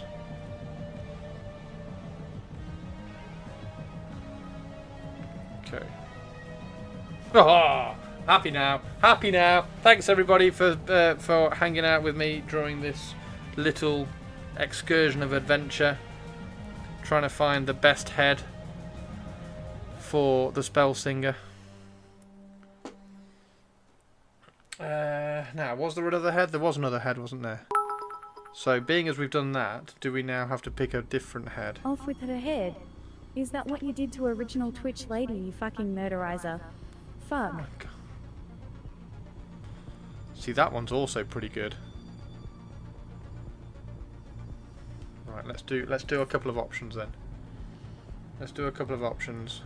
Okay. Oh, happy now, happy now. Thanks everybody for hanging out with me during this little excursion of adventure, trying to find the best head for the spell singer. Now, was there another head? There was another head, wasn't there? So, being as we've done that, do we now have to pick a different head? Off with her head. Is that what you did to original Twitch lady, you fucking murderizer? Fuck. Oh my God. See, that one's also pretty good. Right, let's do a couple of options then. Let's do a couple of options.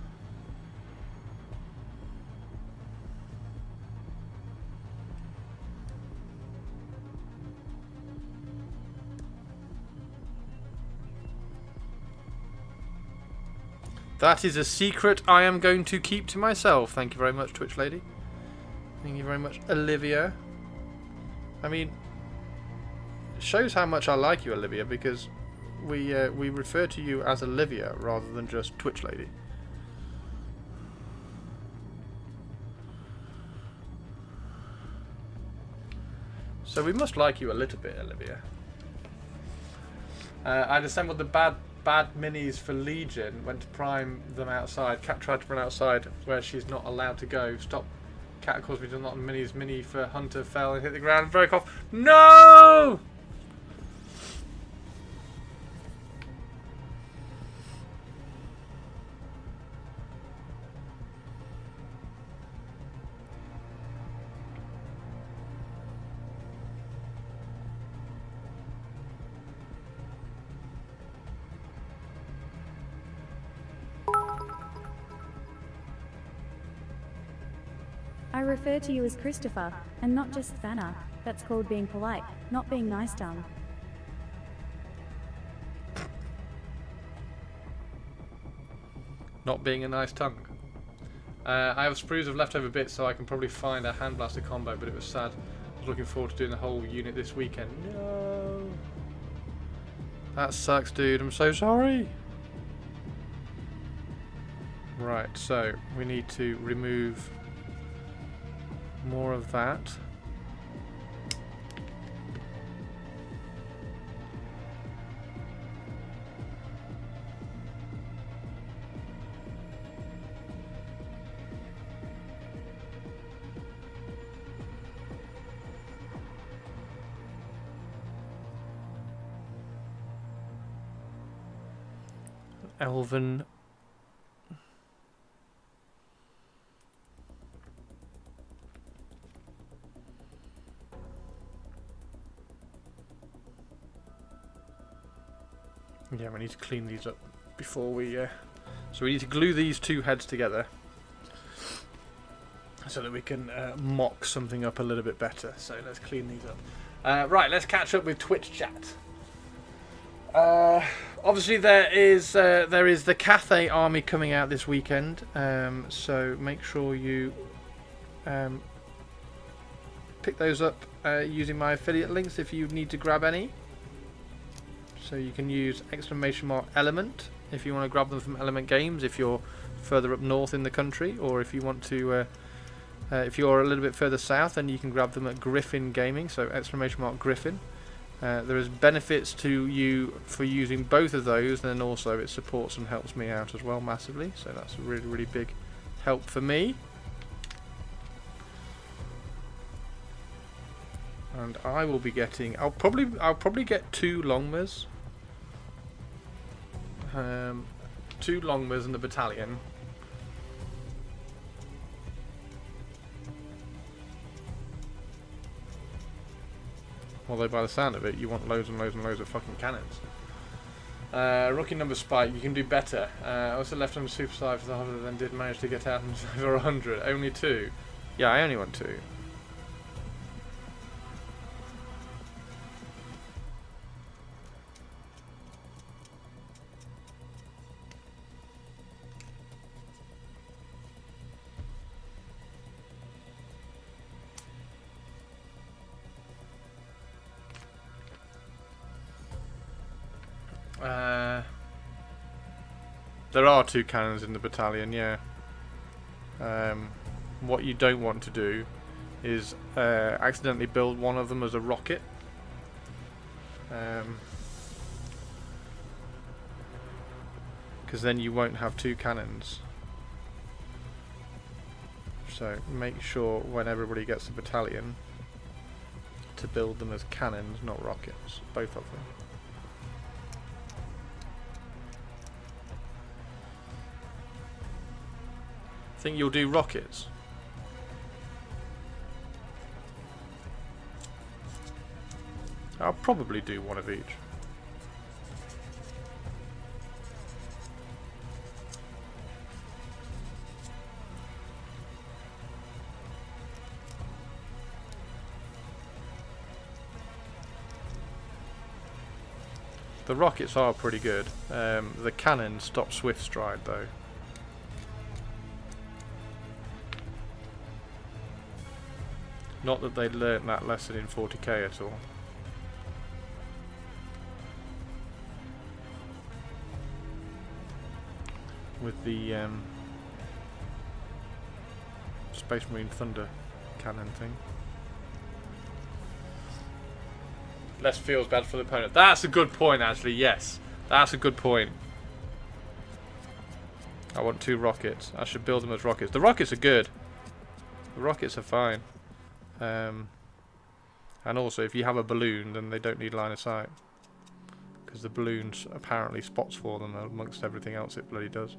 That is a secret I am going to keep to myself. Thank you very much, Twitch lady. Thank you very much, Olivia. I mean, it shows how much I like you, Olivia, because we refer to you as Olivia rather than just Twitch lady. So we must like you a little bit, Olivia. I'd assembled the bad minis for Legion. Went to prime them outside. Cat tried to run outside where she's not allowed to go. Stop. Cat caused me to not minis. Mini for Hunter fell and hit the ground and broke off. No! I refer to you as Christopher, and not just Thanner. That's called being polite, not being nice dumb. Not being a nice tongue. I have sprues of leftover bits, so I can probably find a hand blaster combo, but it was sad. I was looking forward to doing the whole unit this weekend. No! That sucks, dude. I'm so sorry. Right, so we need to remove more of that. Elven. Yeah, we need to clean these up before we... So we need to glue these two heads together so that we can mock something up a little bit better. So let's clean these up. Right, let's catch up with Twitch chat. Obviously there is the Cathay army coming out this weekend, so make sure you pick those up using my affiliate links if you need to grab any. So you can use !element if you want to grab them from Element Games if you're further up north in the country, or if you want to if you're a little bit further south, then you can grab them at Griffin Gaming, so !Griffin. There is benefits to you for using both of those, and then also it supports and helps me out as well massively. So that's a really, really big help for me. And I will be getting. I'll probably get 2 Longmas. 2 Longmas in the battalion. Although by the sound of it, you want loads and loads and loads of fucking cannons. Rookie number spike, you can do better. I also left on the super side for the hover, then did manage to get out and over 100. Only 2. Yeah, I only want 2. There are 2 cannons in the battalion, yeah. What you don't want to do is accidentally build one of them as a rocket. Because then you won't have 2 cannons. So make sure when everybody gets the battalion to build them as cannons, not rockets. Both of them. Think you'll do rockets? I'll probably do one of each. The rockets are pretty good. The cannon stops Swift Stride though. Not that they'd learnt that lesson in 40k at all. With the Space Marine Thunder cannon thing. Less feels bad for the opponent. That's a good point actually, yes. That's a good point. I want 2 rockets. I should build them as rockets. The rockets are good. The rockets are fine. And also if you have a balloon then they don't need line of sight, because the balloons apparently spots for them amongst everything else it bloody does.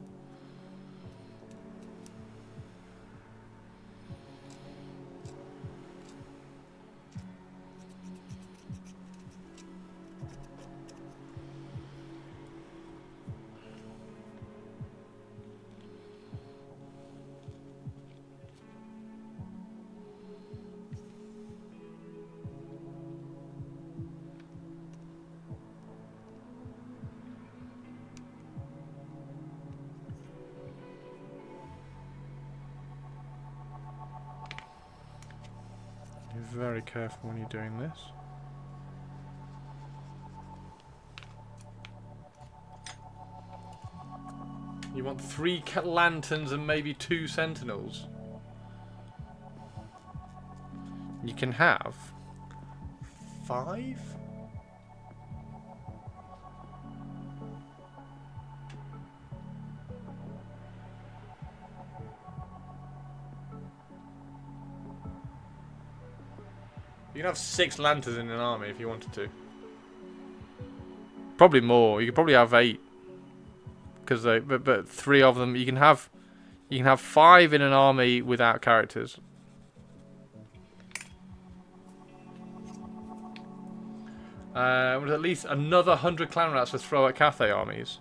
Be very careful when you're doing this. You want 3 lanterns and maybe 2 sentinels. You can have 5? You can have 6 lanterns in an army if you wanted to. Probably more. You could probably have 8. Because but 3 of them you can have 5 in an army without characters. With at least another 100 clan rats to throw at Cathay armies.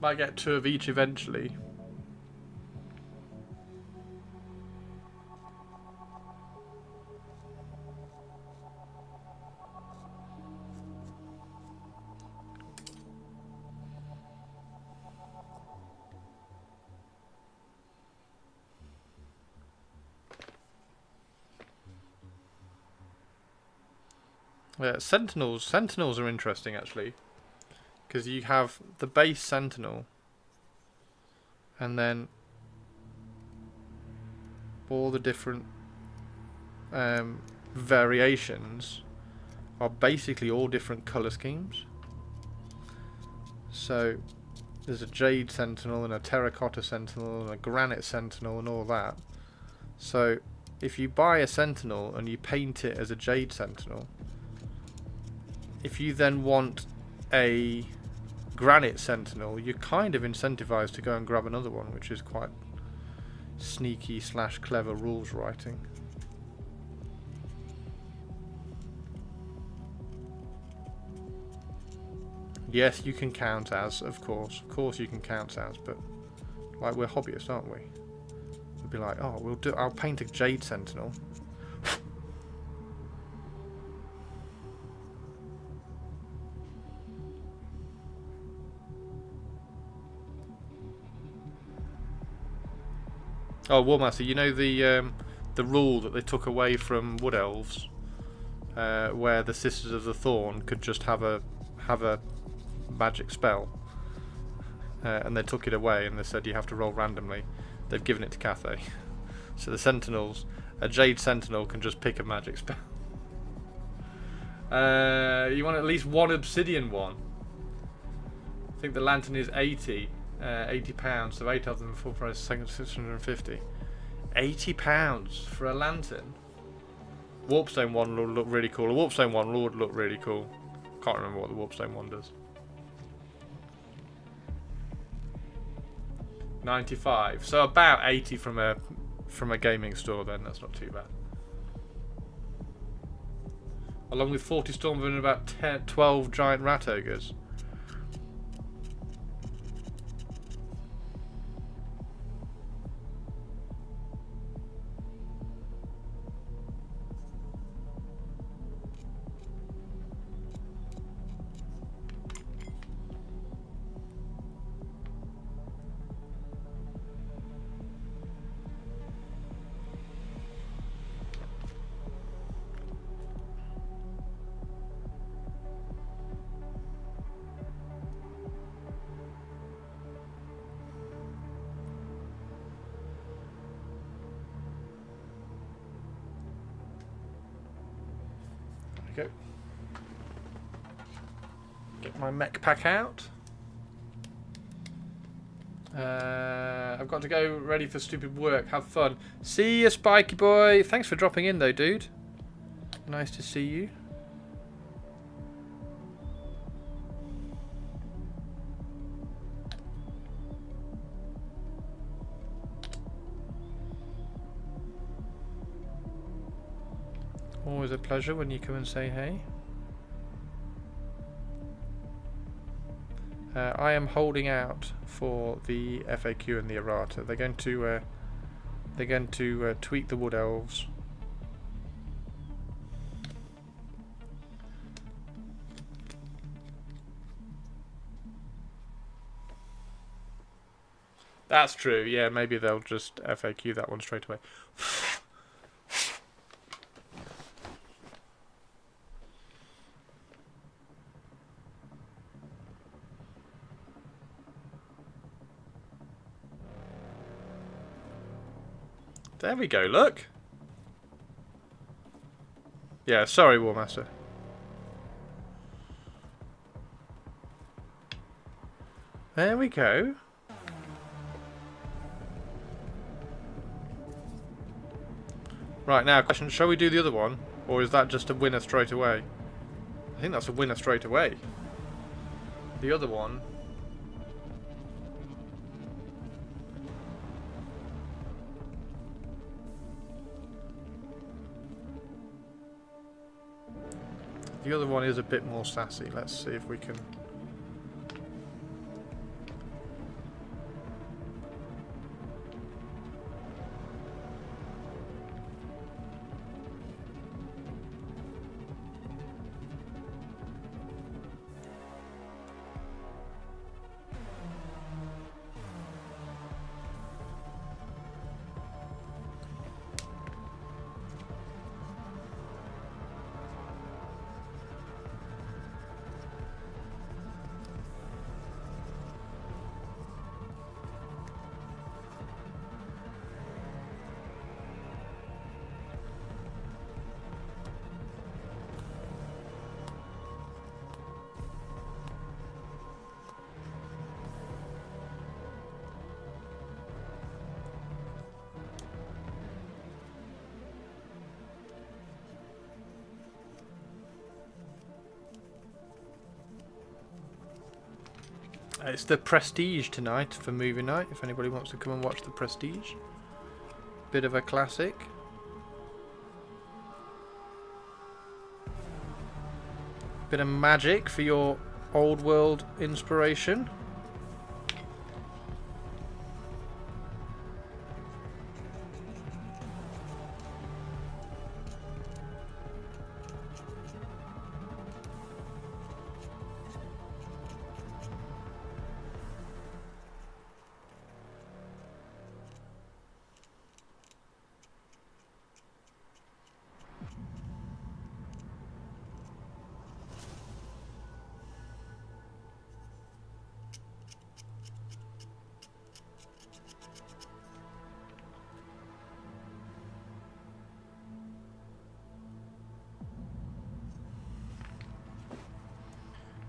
Might get 2 of each eventually. Sentinels. Sentinels are interesting actually, because you have the base sentinel, and then all the different variations are basically all different colour schemes. So there's a jade sentinel and a terracotta sentinel and a granite sentinel and all that. So if you buy a sentinel and you paint it as a jade sentinel, if you then want a granite sentinel, you're kind of incentivized to go and grab another one, which is quite sneaky / clever rules writing. Yes, you can count as, of course you can count as, but like, we're hobbyists, aren't we? We'd be like, oh, I'll paint a jade sentinel. Oh, Warmaster, you know the rule that they took away from Wood Elves, where the Sisters of the Thorn could just have a magic spell, and they took it away and they said you have to roll randomly. They've given it to Cathay. So the Sentinels, a Jade Sentinel can just pick a magic spell. You want at least one obsidian one. I think the lantern is 80 £80, so 8 of them full price, 650. £80 for a lantern. Warpstone one will look really cool. A Warpstone one would look really cool. Can't remember what the Warpstone one does. 95, so about 80 from a gaming store. Then that's not too bad. Along with 40 Stormwind and about 12 giant rat ogres. Go. Get my mech pack out. I've got to go, ready for stupid work. Have fun. See you, Spiky boy. Thanks for dropping in though, dude. Nice to see you. Always a pleasure when you come and say hey. I am holding out for the FAQ and the errata. They're going to tweak the Wood Elves. That's true. Yeah, maybe they'll just FAQ that one straight away. There we go, look. Yeah, sorry, Warmaster. There we go. Right, now, question, shall we do the other one? Or is that just a winner straight away? I think that's a winner straight away. The other one... The other one is a bit more sassy. Let's see if we can... It's the Prestige tonight for movie night, if anybody wants to come and watch the Prestige. Bit of a classic. Bit of magic for your old world inspiration.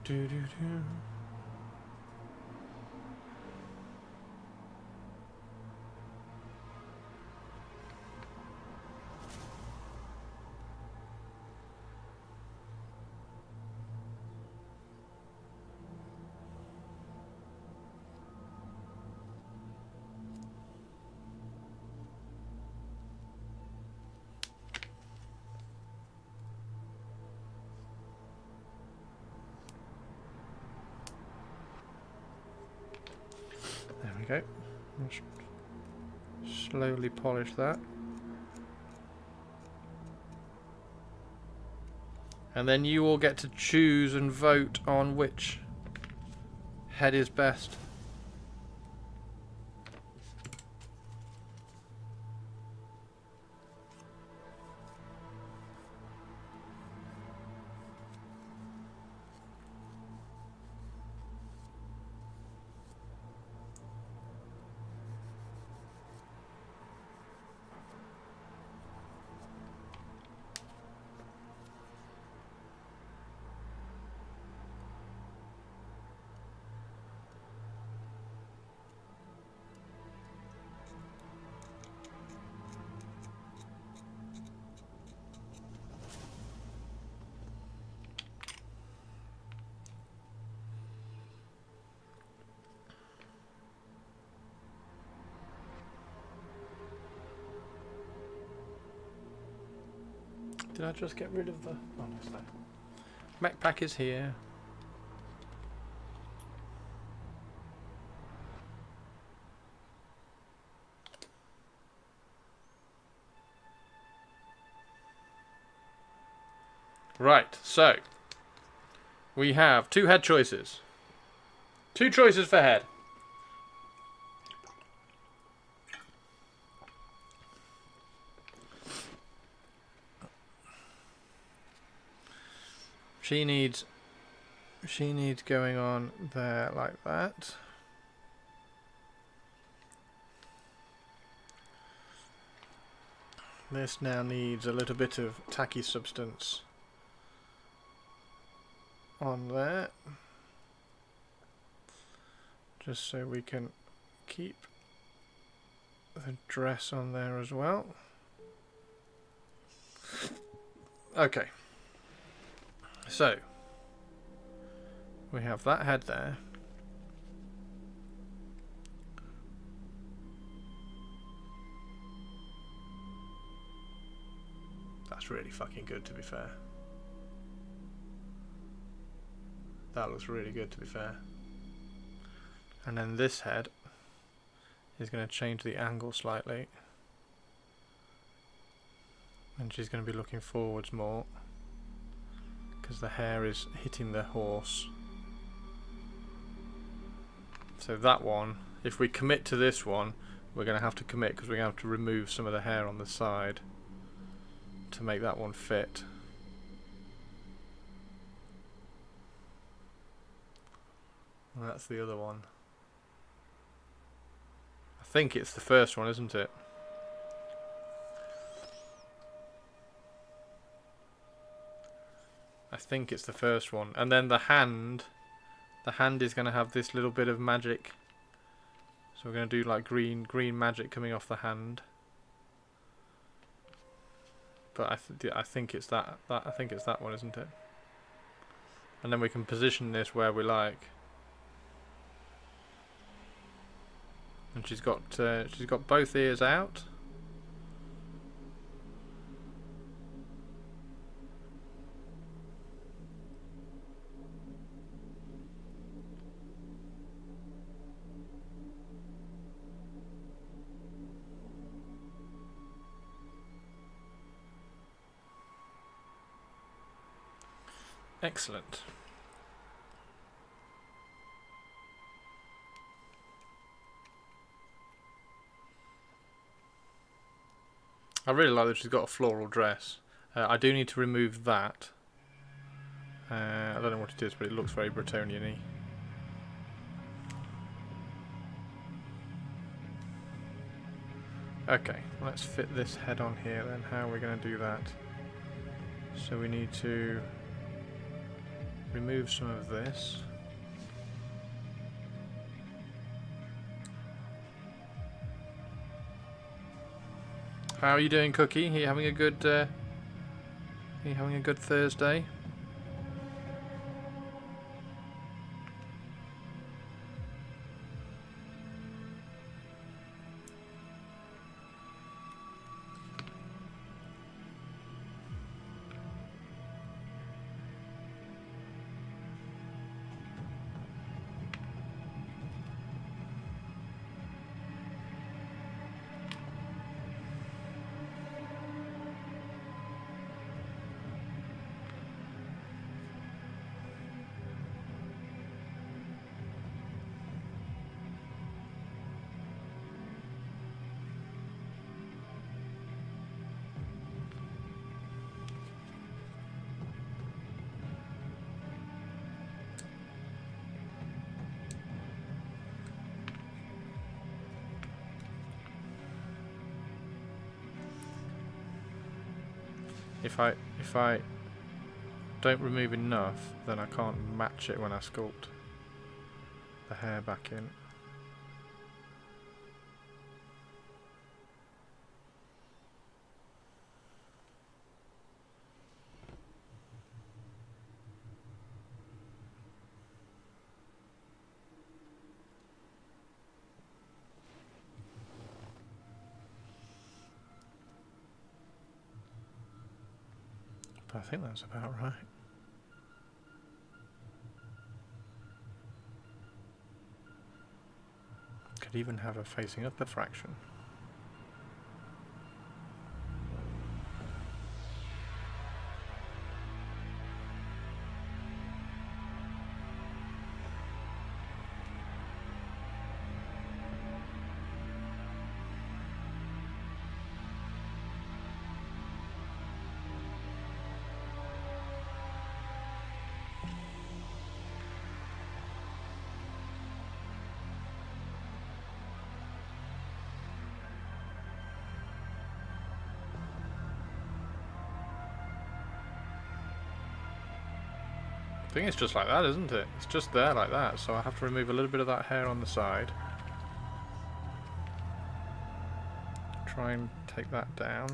Do, do, do. There we go. Just slowly polish that. And then you all get to choose and vote on which head is best. Did I just get rid of the... Oh, no, it's there. Mech pack is here. Right, so we have 2 head choices. 2 choices for head. She needs going on there like that. This now needs a little bit of tacky substance on there, just so we can keep the dress on there as well. Okay. So, we have that head there. That's really fucking good, to be fair. That looks really good, to be fair. And then this head is going to change the angle slightly. And she's going to be looking forwards more, because the hair is hitting the horse. So that one, if we commit to this one, we're going to have to commit, because we're going to have to remove some of the hair on the side to make that one fit. And that's the other one. I think it's the first one, isn't it? I think it's the first one. And then the hand is going to have this little bit of magic. So we're going to do like green magic coming off the hand. But I think it's that I think it's that one, isn't it? And then we can position this where we like. And she's got both ears out. Excellent. I really like that she's got a floral dress. I do need to remove that. I don't know what it is, but it looks very Bretonian-y. Okay, let's fit this head on here then. How are we going to do that? So we need to remove some of this. How are you doing, Cookie? Are you having a good Thursday? If I don't remove enough, then I can't match it when I sculpt the hair back in. But I think that's about right. Could even have her facing up a fraction. I think it's just like that, isn't it? It's just there like that, so I have to remove a little bit of that hair on the side. Try and take that down.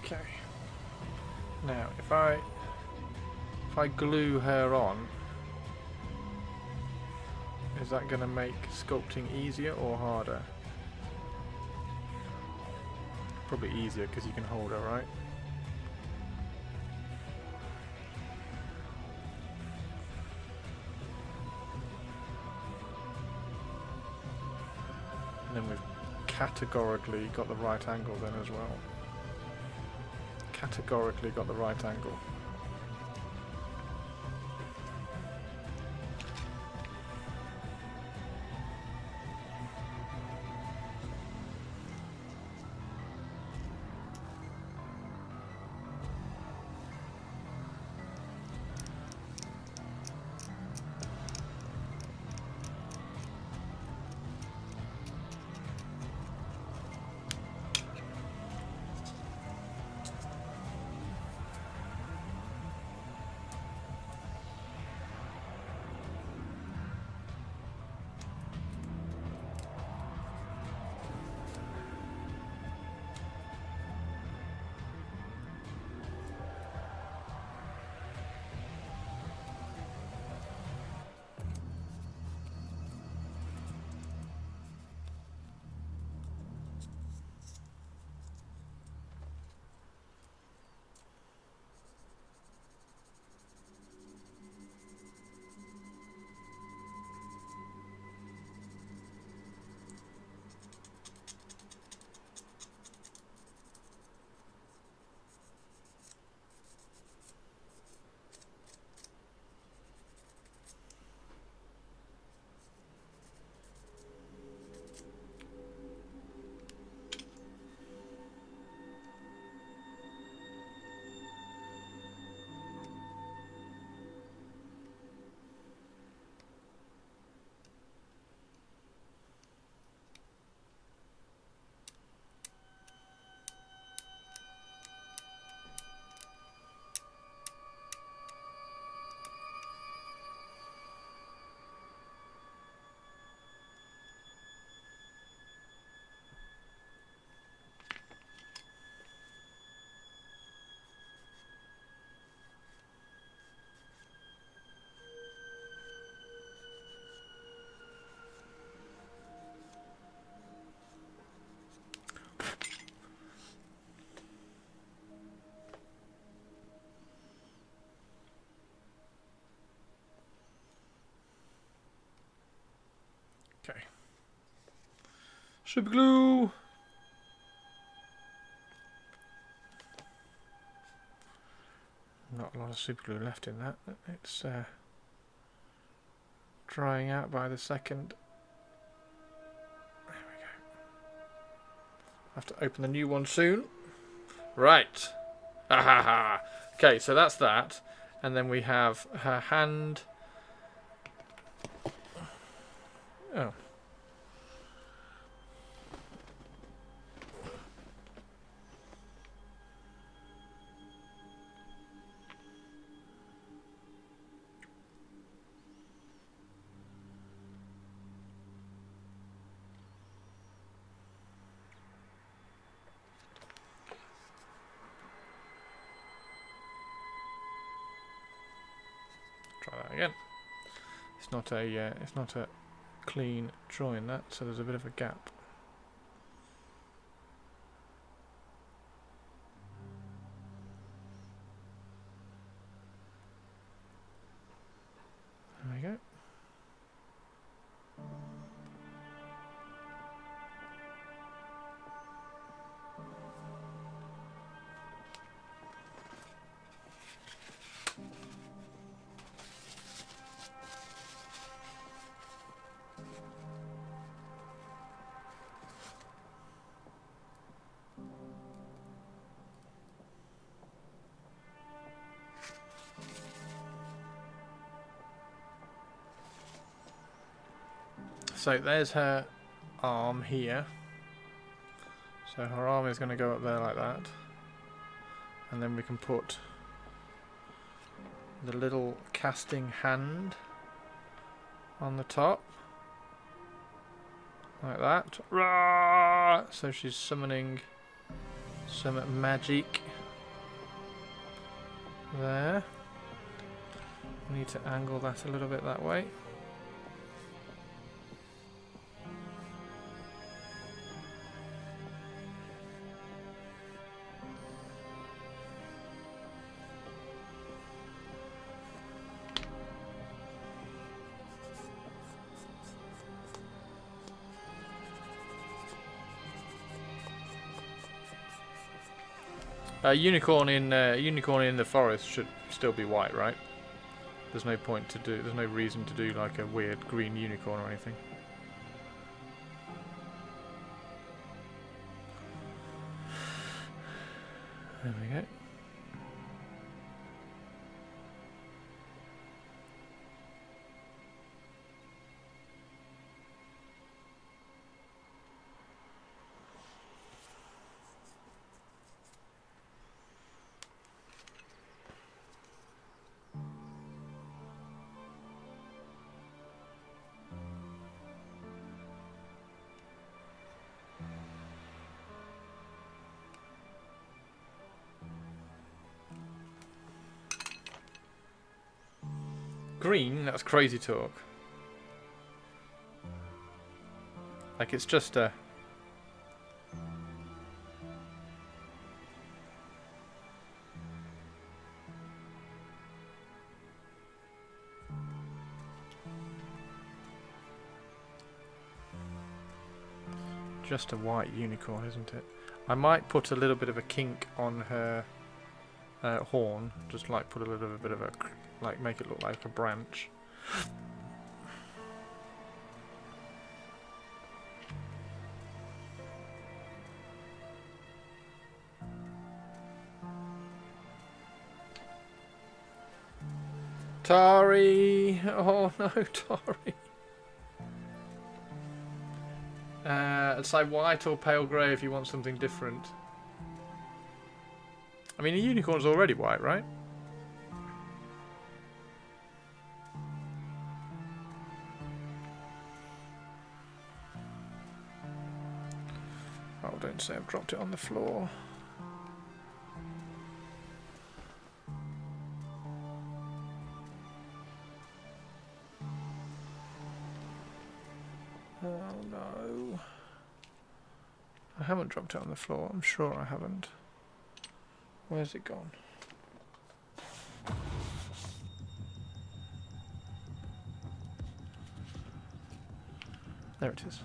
Okay. Now, if I glue her on, is that going to make sculpting easier or harder? Probably easier because you can hold her, right? And then we've categorically got the right angle then as well. Categorically got the right angle. Okay. Super glue. Not a lot of super glue left in that. It's drying out by the second. There we go. I have to open the new one soon. Right. Ha ha ha. Okay, so that's that. And then we have her hand. Oh. Try that again. It's not a clean drawing, that, so there's a bit of a gap. There we go. So there's her arm here. So her arm is going to go up there like that. And then we can put the little casting hand on the top. Like that. Rah! So she's summoning some magic. there. We need to angle that a little bit that way. Unicorn in the forest should still be white, right? There's no point to do. There's no reason to do like a weird green unicorn or anything. There we go. Green? That's crazy talk. Like it's just a... just a white unicorn, isn't it? I might put a little bit of a kink on her horn, just like put a little bit of a, like make it look like a branch. Tari! Oh no, Tari! It's like white or pale grey if you want something different. I mean, a unicorn's already white, right? Oh, don't say I've dropped it on the floor. Oh no. I haven't dropped it on the floor, I'm sure I haven't. Where's it gone? There it is.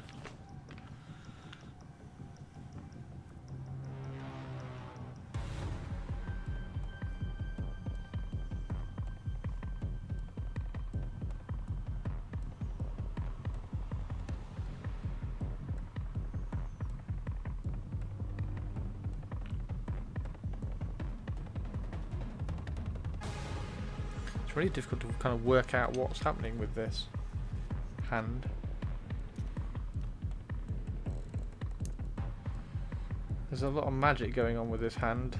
It's really difficult to kind of work out what's happening with this hand. There's a lot of magic going on with this hand.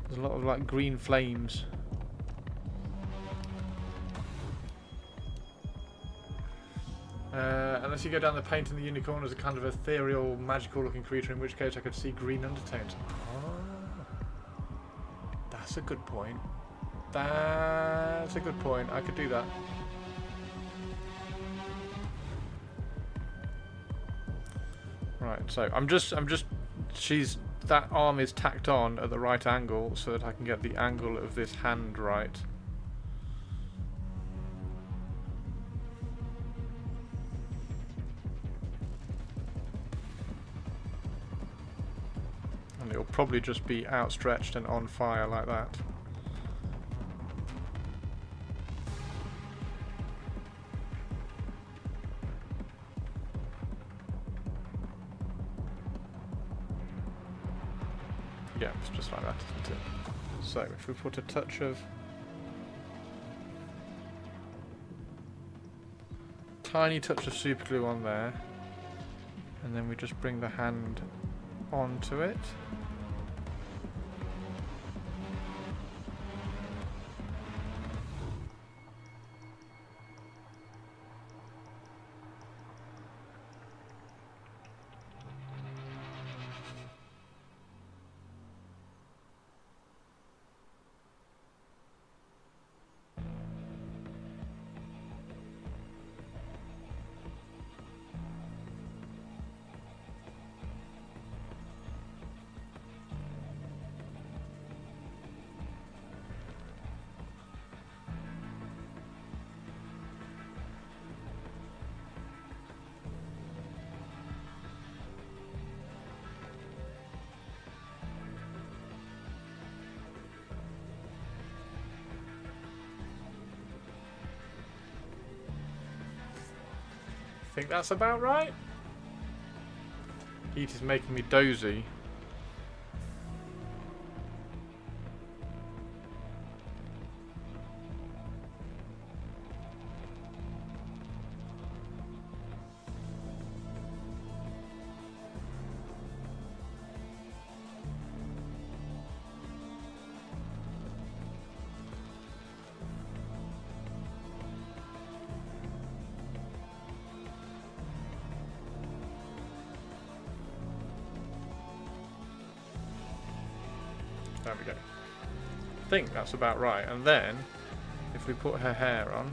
There's a lot of like green flames. Unless you go down the paint and the unicorn as a kind of ethereal, magical looking creature, in which case I could see green undertones. Oh, that's a good point. That's a good point. I could do that. Right, so that arm is tacked on at the right angle so that I can get the angle of this hand right. And it'll probably just be outstretched and on fire like that. Yeah, it's just like that, isn't it? So if we put a touch of tiny touch of super glue on there, and then we just bring the hand onto it. think that's about right. Heat is making me dozy. There we go. I think that's about right. And then, if we put her hair on,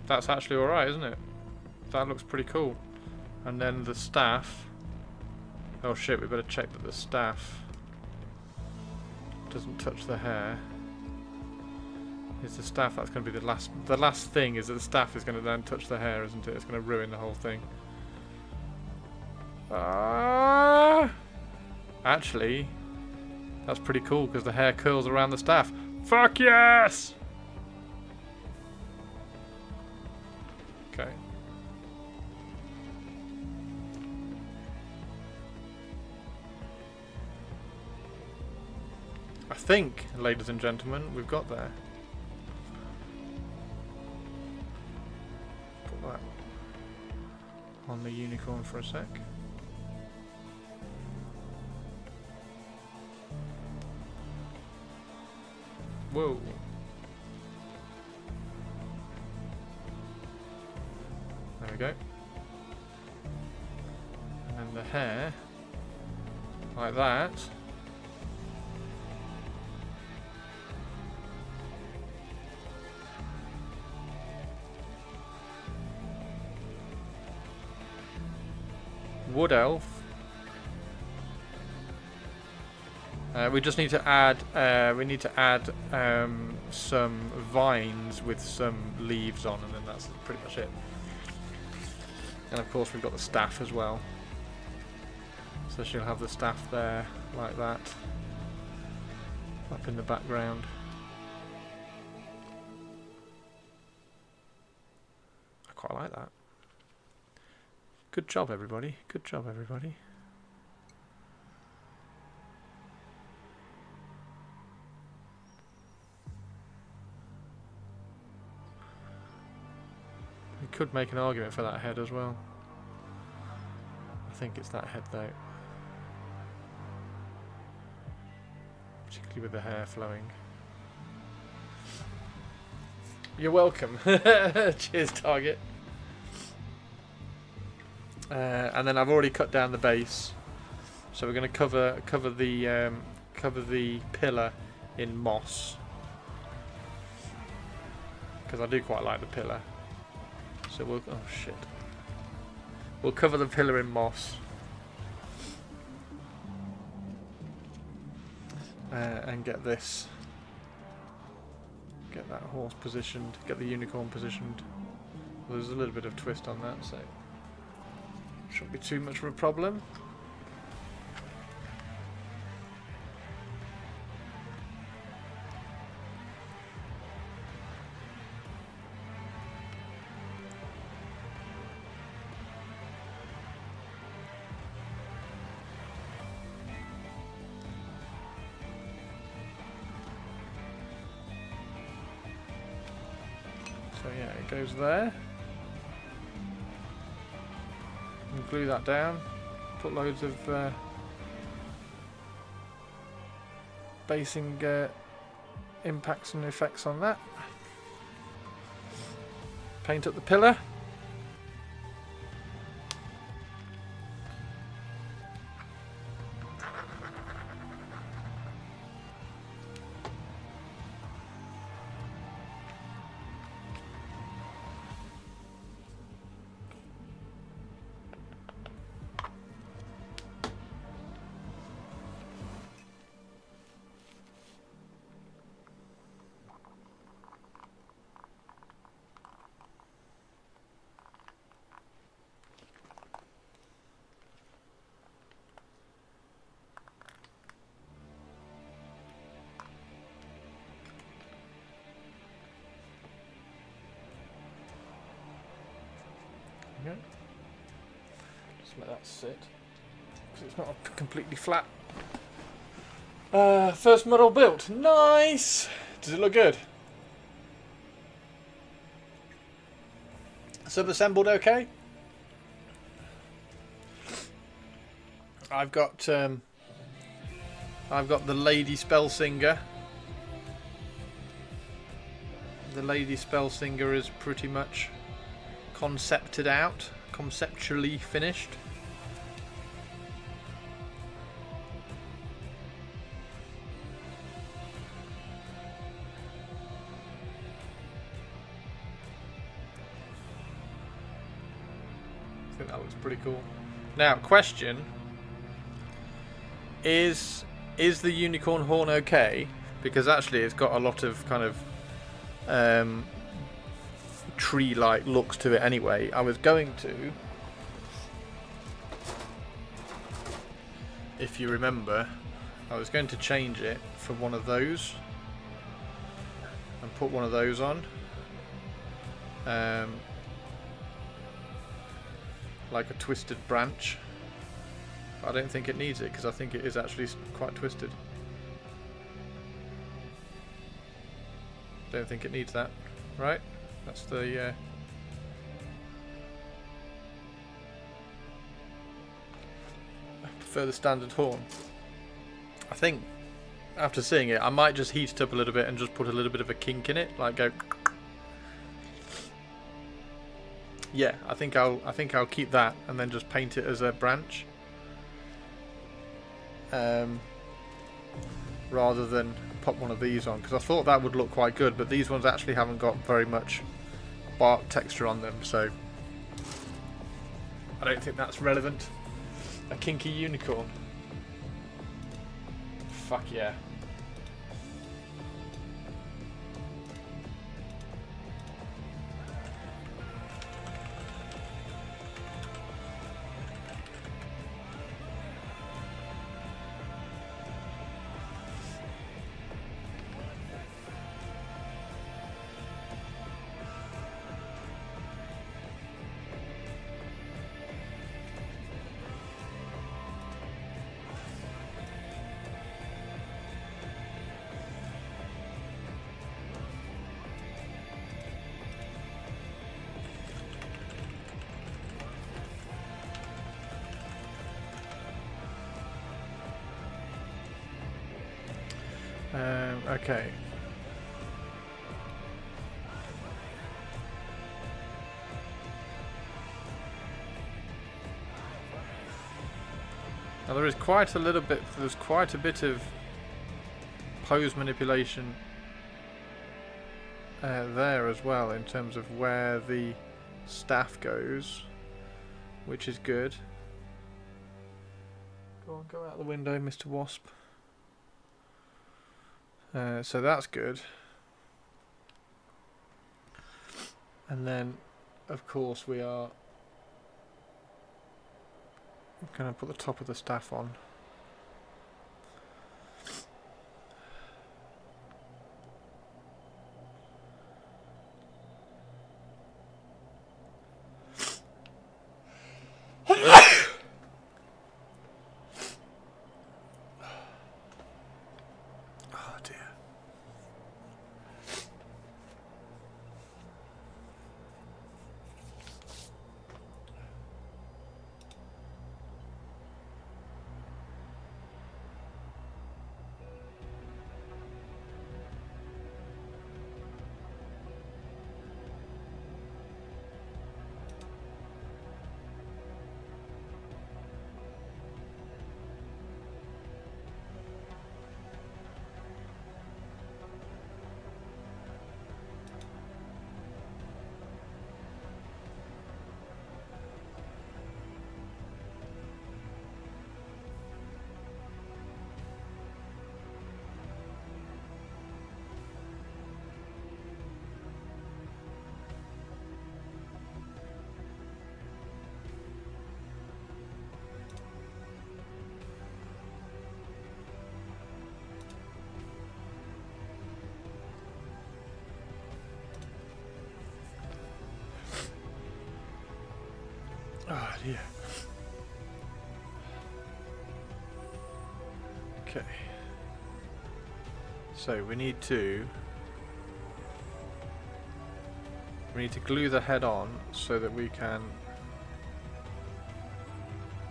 that's actually alright, isn't it? That looks pretty cool. And then the staff. Oh shit, we better check that the staff doesn't touch the hair. Is the staff, that's going to be the last thing, is that the staff is going to then touch the hair, isn't it? It's going to ruin the whole thing. Actually, that's pretty cool because the hair curls around the staff. Fuck yes! Okay. I think, ladies and gentlemen, we've got there. Put that on the unicorn for a sec. Whoa. There we go. And then the hair, like that. Wood elf. We just need to add. Some vines with some leaves on, and then that's pretty much it. And of course, we've got the staff as well. So she'll have the staff there, like that, up in the background. I quite like that. Good job, everybody. Good job, everybody. We could make an argument for that head as well. I think it's that head though. Particularly with the hair flowing. You're welcome. Cheers, Target. And then I've already cut down the base, so we're going to cover the pillar in moss, because I do quite like the pillar. So we'll we'll cover the pillar in moss, and get that horse positioned, get the unicorn positioned. Well, there's a little bit of twist on that, so shouldn't be too much of a problem. So yeah, it goes there. And glue that down. Put loads of basing impacts and effects on that. Paint up the pillar. go. Just let that sit, because it's not completely flat. First model built. Nice! Does it look good? Sub-assembled okay? I've got the Lady Spellsinger. The Lady Spellsinger is pretty much conceptually finished. I think that looks pretty cool. Now, question: Is the unicorn horn okay? Because actually, it's got a lot of kind of tree-like looks to it anyway. I was going to, if you remember, I was going to change it for one of those and put one of those on, like a twisted branch. But I don't think it needs it, because I think it is actually quite twisted. Don't think it needs that, right? That's the I prefer the standard horn. I think after seeing it, I might just heat it up a little bit and just put a little bit of a kink in it, like go. Yeah, I think I'll keep that and then just paint it as a branch, rather than pop one of these on, because I thought that would look quite good, but these ones actually haven't got very much bark texture on them, so I don't think that's relevant. A kinky unicorn. Fuck yeah. Okay. Now there is quite a little bit. There's quite a bit of pose manipulation there as well, in terms of where the staff goes, which is good. Go on, go out the window, Mr. Wasp. So that's good. And then, of course, we are going to put the top of the staff on. Oh dear. Okay. So we need to glue the head on so that we can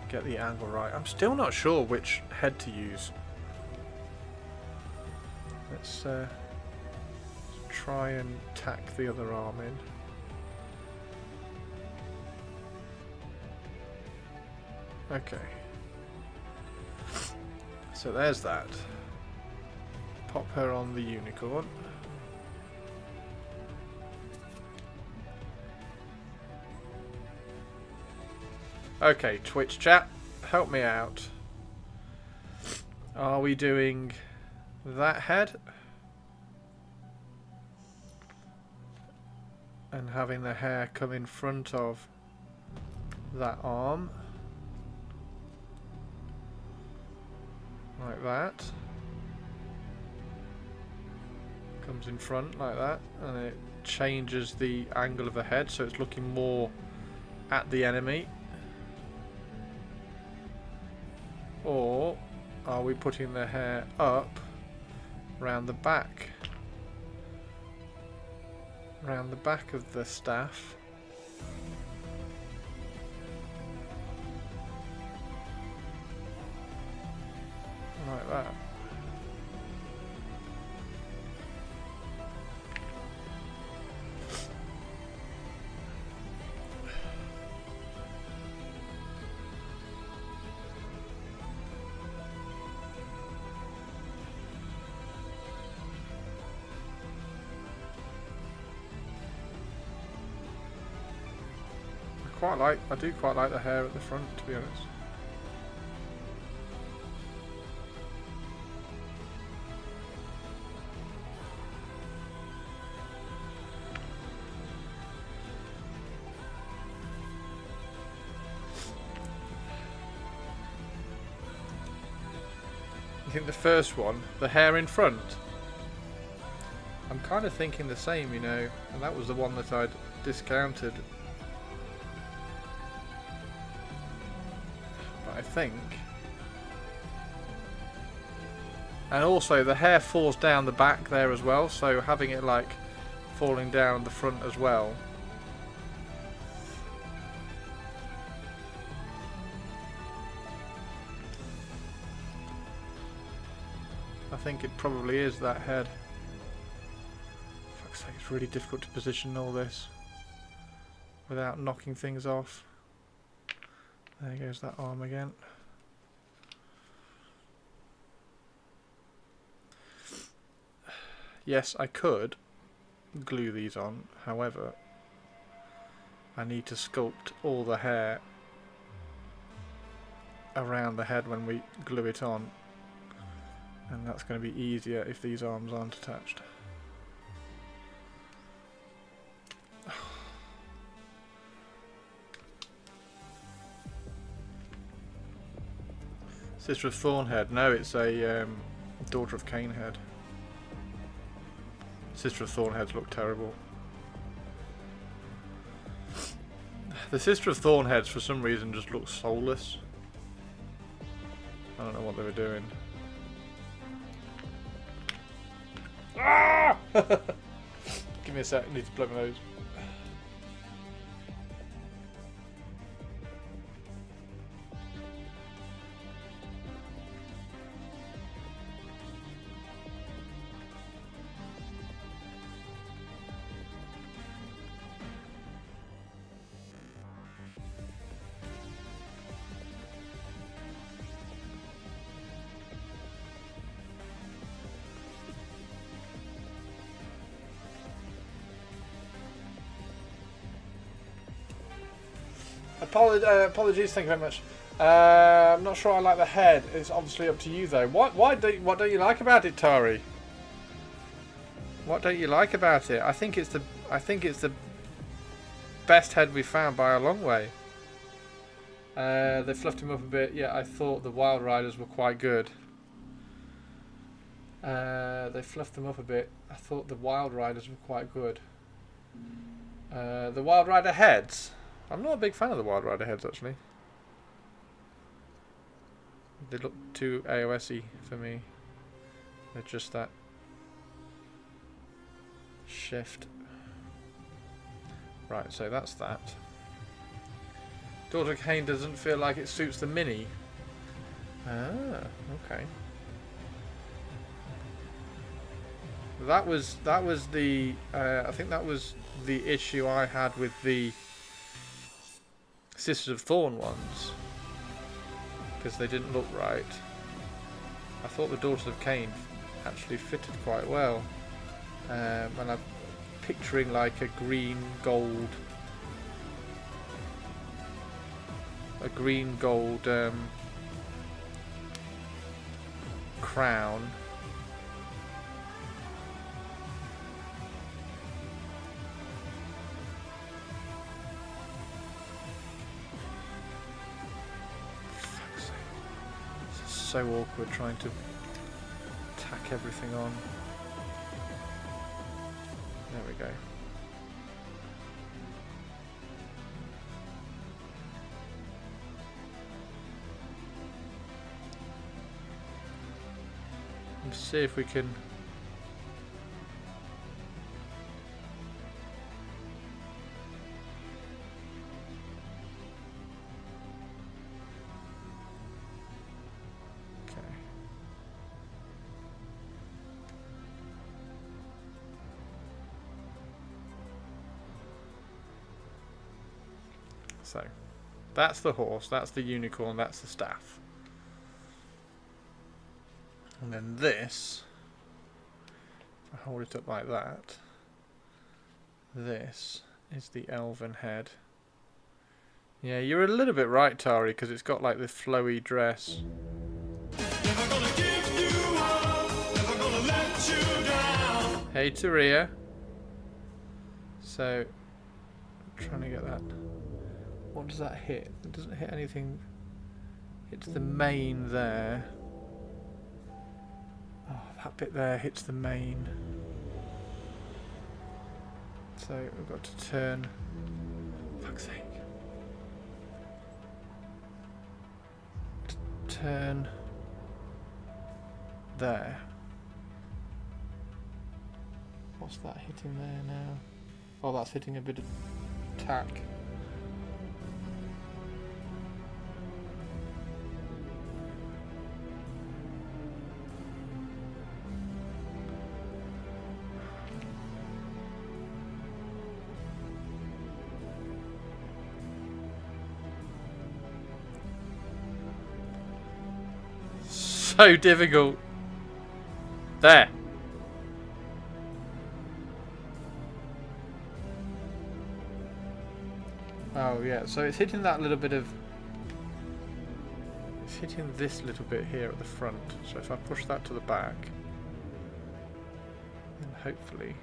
get the angle right. I'm still not sure which head to use. Let's try and tack the other arm in. Okay. So there's that. Pop her on the unicorn. Okay, Twitch chat, help me out. Are we doing that head? And having the hair come in front of that arm. Like that. Comes in front like that, and it changes the angle of the head so it's looking more at the enemy. Or are we putting the hair up round the back? Round the back of the staff. Like that. I do quite like the hair at the front, to be honest. I think the first one, the hair in front, I'm kind of thinking the same, you know, and that was the one that I'd discounted. But I think, and also the hair falls down the back there as well, so having it like falling down the front as well. I think it probably is that head. Fuck's sake, it's really difficult to position all this without knocking things off. There goes that arm again. Yes, I could glue these on, however, I need to sculpt all the hair around the head when we glue it on. And that's going to be easier if these arms aren't attached. Sister of Thornhead. No, it's a Daughter of Cainhead. Sister of Thornheads look terrible. The Sister of Thornheads for some reason just looks soulless. I don't know what they were doing. Ah! Give me a sec, I need to plug my nose. Apologies, thank you very much. I'm not sure I like the head. It's obviously up to you though. What don't you like about it, Tari? What don't you like about it? I think it's the best head we've found by a long way. They fluffed him up a bit. Yeah, I thought the Wild Riders were quite good. They fluffed them up a bit. I thought the Wild Riders were quite good. The Wild Rider heads. I'm not a big fan of the Wild Rider heads, actually. They look too AOS-y for me. They're just that shift. Right, so that's that. Daughter of Cain doesn't feel like it suits the Mini. Ah, okay. That was the I think that was the issue I had with the Sisters of Thorn ones, because they didn't look right. I thought the Daughters of Cain actually fitted quite well, and I'm picturing like a green gold crown. Fuck's sake. This is so awkward trying to tack everything on. There we go. Let's see if we can. Okay. So, that's the horse, that's the unicorn, that's the staff. And then this, if I hold it up like that, this is the elven head. Yeah, you're a little bit right, Tari, because it's got like this flowy dress. Never gonna give you up, never gonna let you down. Hey, Taria. So, I'm trying to get that. What does that hit? It doesn't hit anything. It's the mane there. Oh, that bit there hits the mane. So we've got to turn. Fuck's sake. Turn there. What's that hitting there now? Oh, that's hitting a bit of tack. So difficult. There. Oh yeah, so it's hitting that little bit of... It's hitting this little bit here at the front. So if I push that to the back, then hopefully...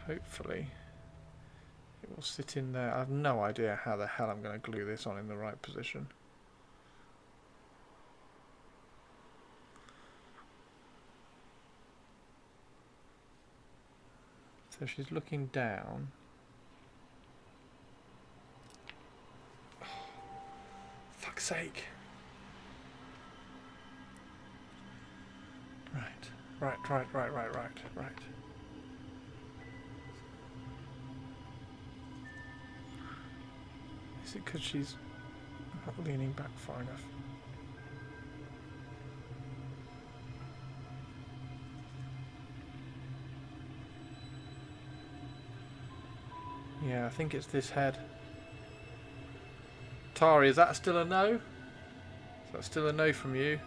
Hopefully... it will sit in there. I have no idea how the hell I'm going to glue this on in the right position. So she's looking down. Oh, fuck's sake. Right. Is it because she's not leaning back far enough? Yeah, I think it's this head. Tari, is that still a no? Is that still a no from you?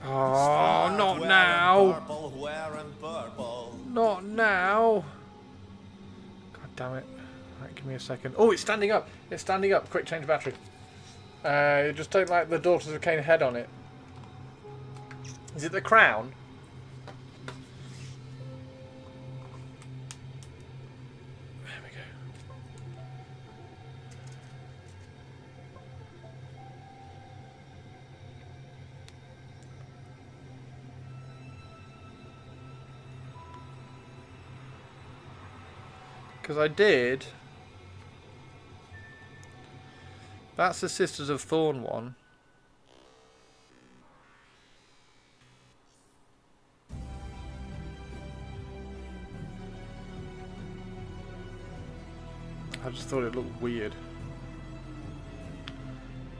Oh, not now! Not now! God damn it. Right, give me a second. Oh, it's standing up! It's standing up. Quick, change battery. Just don't like the Daughters of Cain head on it. Is it the crown? There we go. Because I did. That's the Sisters of Thorn one. I just thought it looked weird.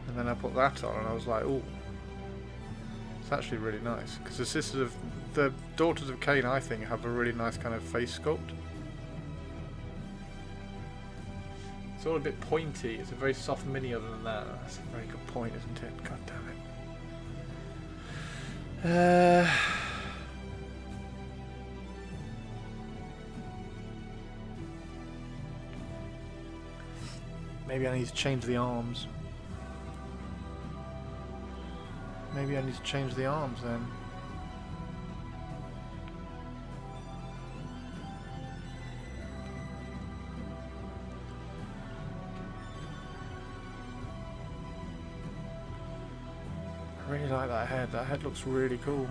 And then I put that on and I was like, oh, it's actually really nice. Because the Daughters of Cain, I think, have a really nice kind of face sculpt. It's all a bit pointy. It's a very soft mini other than that. That's a very good point, isn't it? God damn it. Maybe I need to change the arms. Maybe I need to change the arms then. I really like that head. That head looks really cool.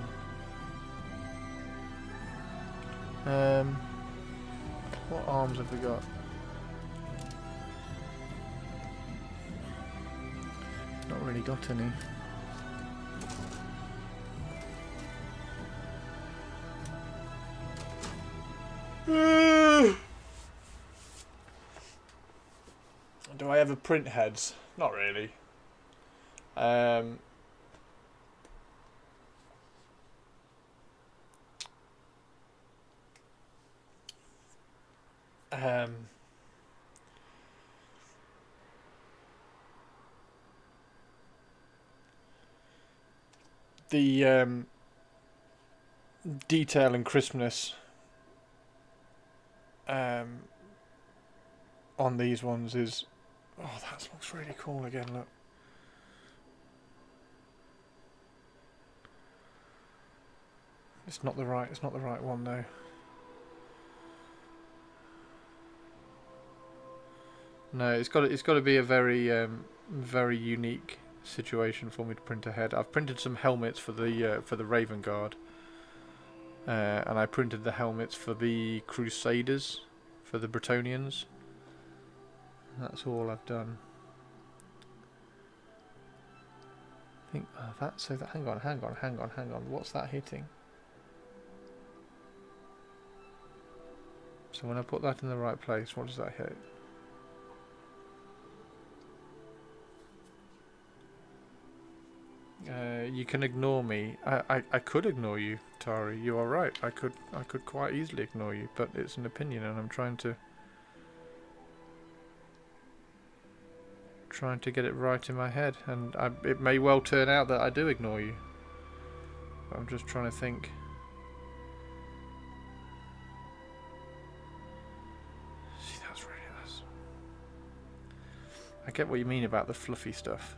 What arms have we got? Not really got any. Do I ever print heads? Not really. The detail and crispness on these ones is, oh, that looks really cool again. Look, it's not the right one though. No, it's got to be a very unique situation for me to print a head. I've printed some helmets for the Raven Guard, and I printed the helmets for the Crusaders, for the Bretonians. That's all I've done. I think hang on. What's that hitting? So when I put that in the right place, what does that hit? You can ignore me. I could ignore you, Tari. You are right. I could quite easily ignore you, but it's an opinion, and I'm trying to get it right in my head, and it may well turn out that I do ignore you. But I'm just trying to think. See, that's really nice. I get what you mean about the fluffy stuff.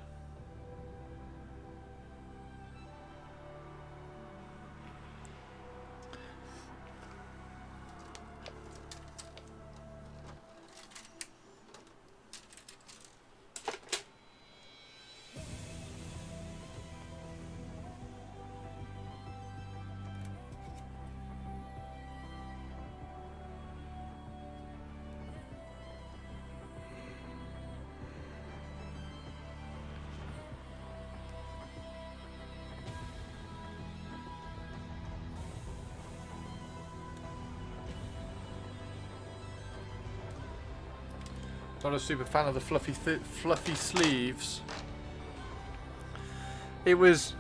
Not a super fan of the fluffy sleeves. It was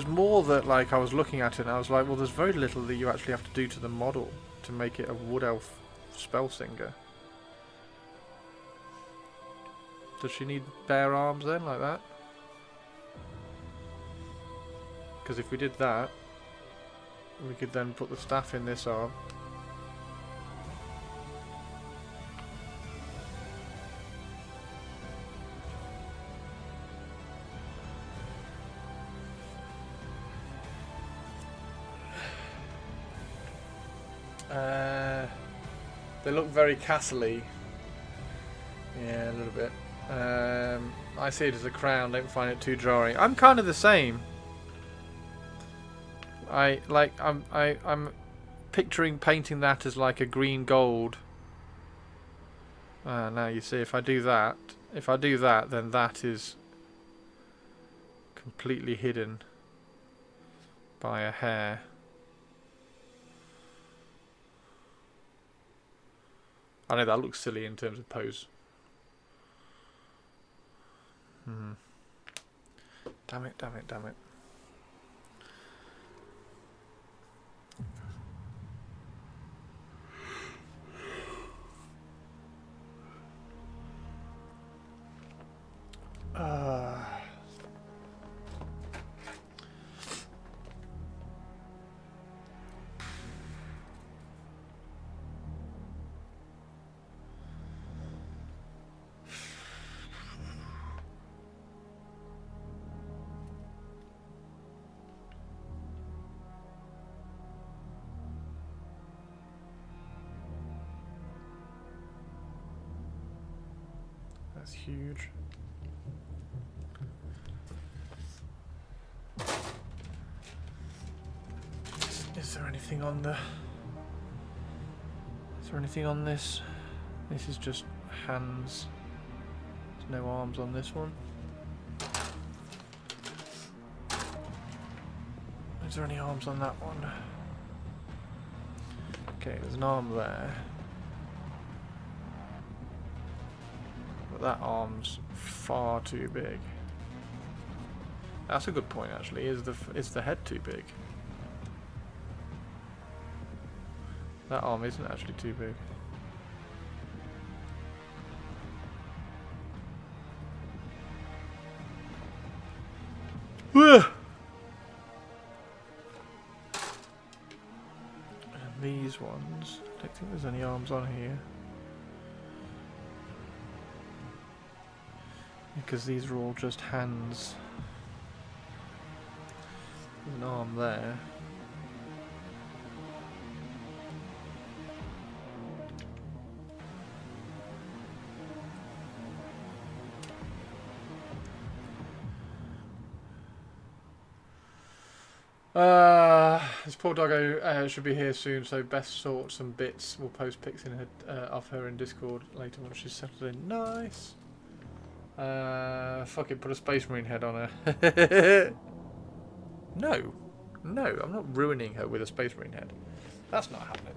more that, like, I was looking at it and I was like, well, there's very little that you actually have to do to the model to make it a wood elf spell singer. Does she need bare arms then, like that? Because if we did that, we could then put the staff in this arm. They look very castle-y. Yeah, a little bit. I see it as a crown, don't find it too jarring. I'm kind of the same. I'm picturing painting that as like a green gold. Now you see, if I do that, then that is completely hidden by a hair. I know that looks silly in terms of pose. Damn it, damn it, damn it. That's huge. Is there anything on the... Is there anything on this? This is just hands. There's no arms on this one. Is there any arms on that one? Okay, there's an arm there. But that arm's far too big. That's a good point, actually. Is the head too big? That arm isn't actually too big. And these ones, I don't think there's any arms on here. Because these are all just hands. There's an arm there. This poor doggo should be here soon, so best sorts and bits. We'll post pics in her, of her in Discord later once she's settled in. Nice. Fuck it, put a Space Marine head on her. No, I'm not ruining her with a Space Marine head. That's not happening.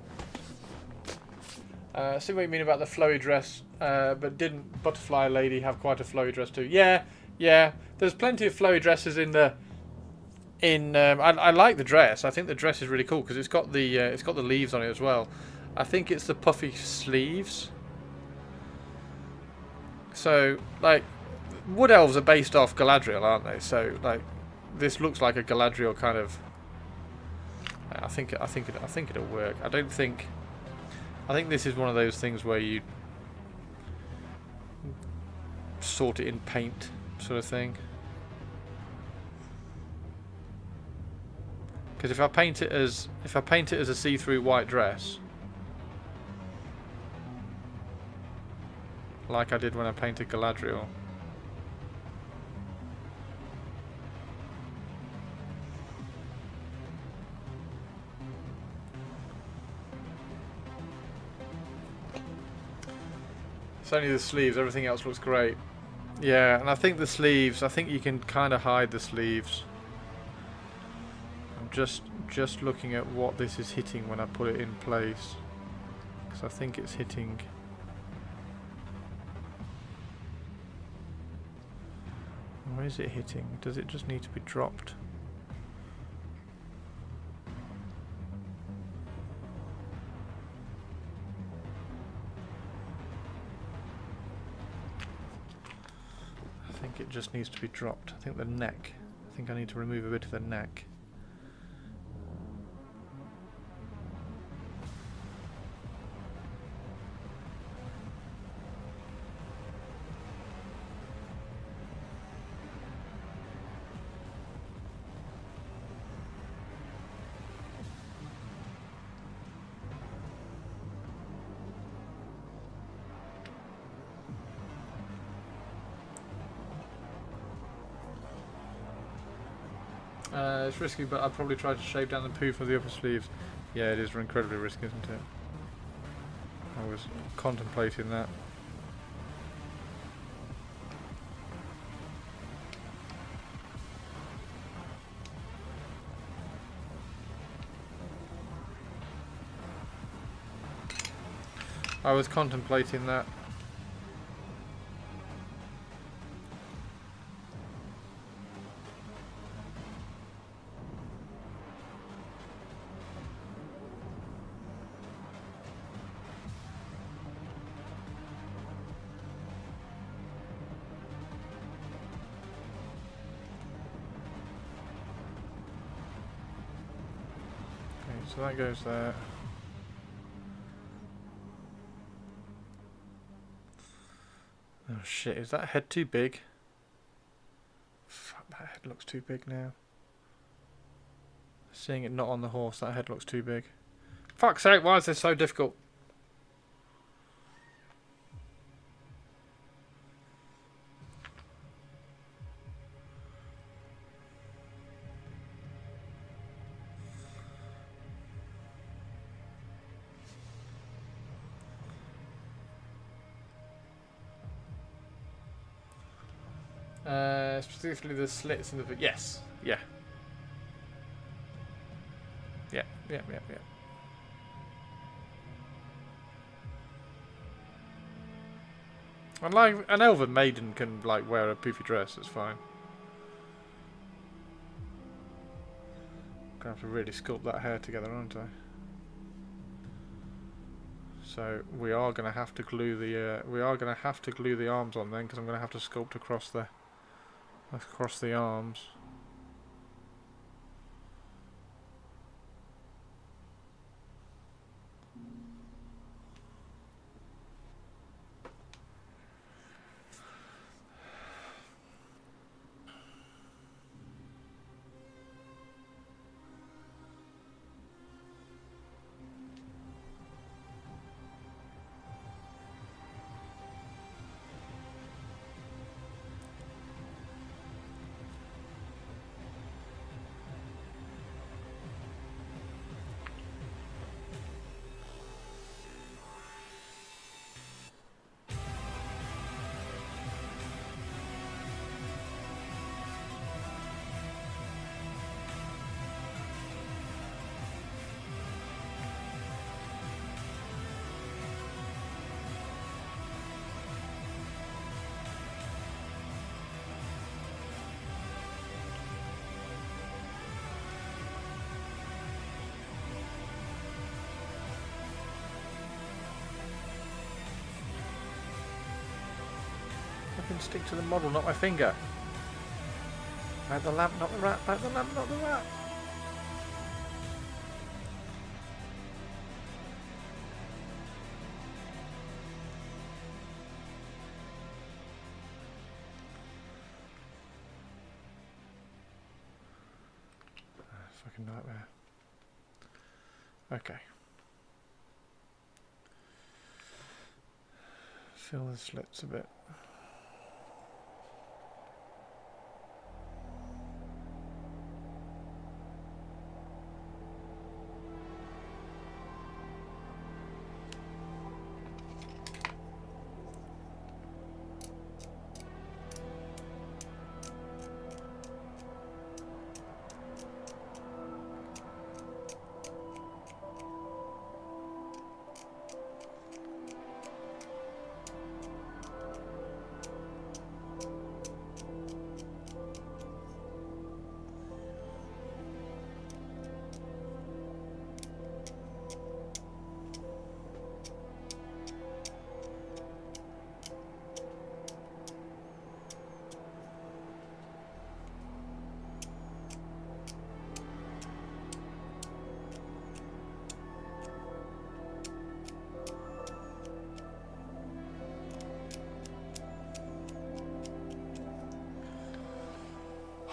See what you mean about the flowy dress, but didn't Butterfly Lady have quite a flowy dress too? Yeah. There's plenty of flowy dresses in the. I like the dress. I think the dress is really cool because it's got the leaves on it as well. I think it's the puffy sleeves. So like, Wood Elves are based off Galadriel, aren't they? So like, this looks like a Galadriel kind of. I think it'll work. I think this is one of those things where you sort it in paint, sort of thing. Because if I paint it as a see-through white dress, like I did when I painted Galadriel, it's only the sleeves. Everything else looks great. Yeah, and I think the sleeves. I think you can kind of hide the sleeves. Just looking at what this is hitting when I put it in place, because I think it's hitting. Where is it hitting? Does it just need to be dropped? I think it just needs to be dropped. I think the neck. I think I need to remove a bit of the neck. It's risky, but I'd probably try to shave down the poo for the upper sleeves. Yeah, it is incredibly risky, isn't it? I was contemplating that. I was contemplating that. Okay, so that goes there. Oh shit, is that head too big? Fuck, that head looks too big now. Seeing it not on the horse, that head looks too big. Fuck's sake, why is this so difficult? Specifically the slits in the... Yes. Yeah. Yeah. And like an elven maiden can like wear a poofy dress, it's fine. Gonna have to really sculpt that hair together, aren't I? So we are gonna have to glue the arms on then, because I'm gonna have to sculpt across the arms. I can stick to the model, not my finger. Back the lamp, not the rat. Back the lamp, not the rat. Fucking nightmare. Okay. Fill the slits a bit.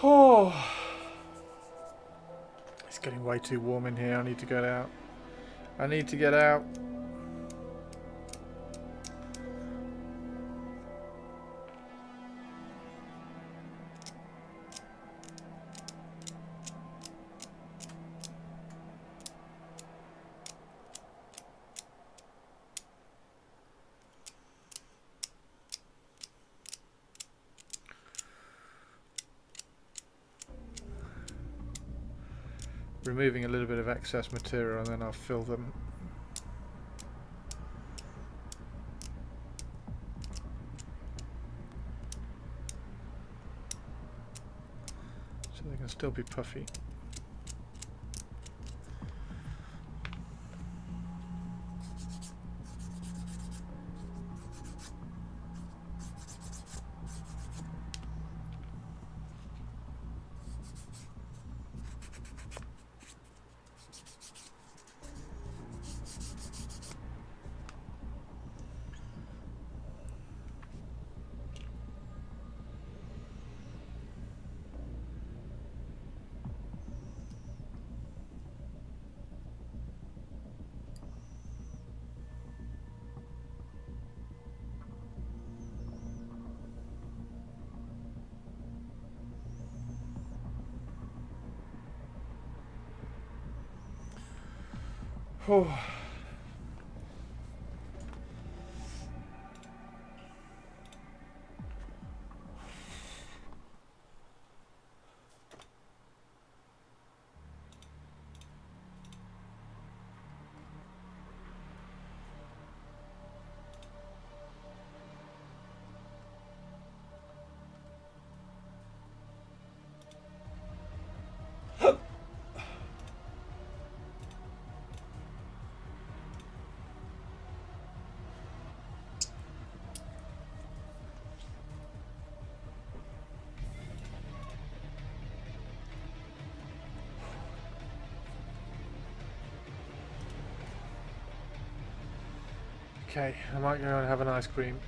Oh, it's getting way too warm in here. I need to get out. I need to get out. removing a little bit of excess material, and then I'll fill them. So they can still be puffy. Oh. Okay, I might go and have an ice cream.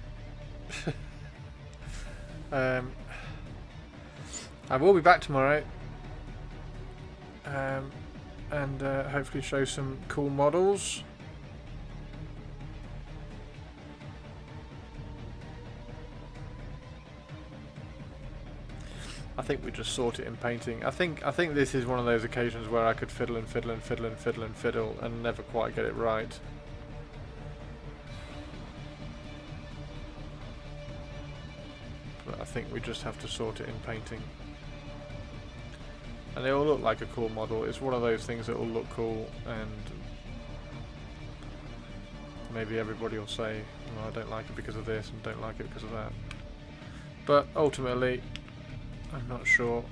I will be back tomorrow, and hopefully show some cool models. I think we just sort it in painting. I think this is one of those occasions where I could fiddle and fiddle and fiddle and fiddle and fiddle and never quite get it right. But I think we just have to sort it in painting. And it will look like a cool model. It's one of those things that will look cool, and maybe everybody will say, well, I don't like it because of this and don't like it because of that. But ultimately, I'm not sure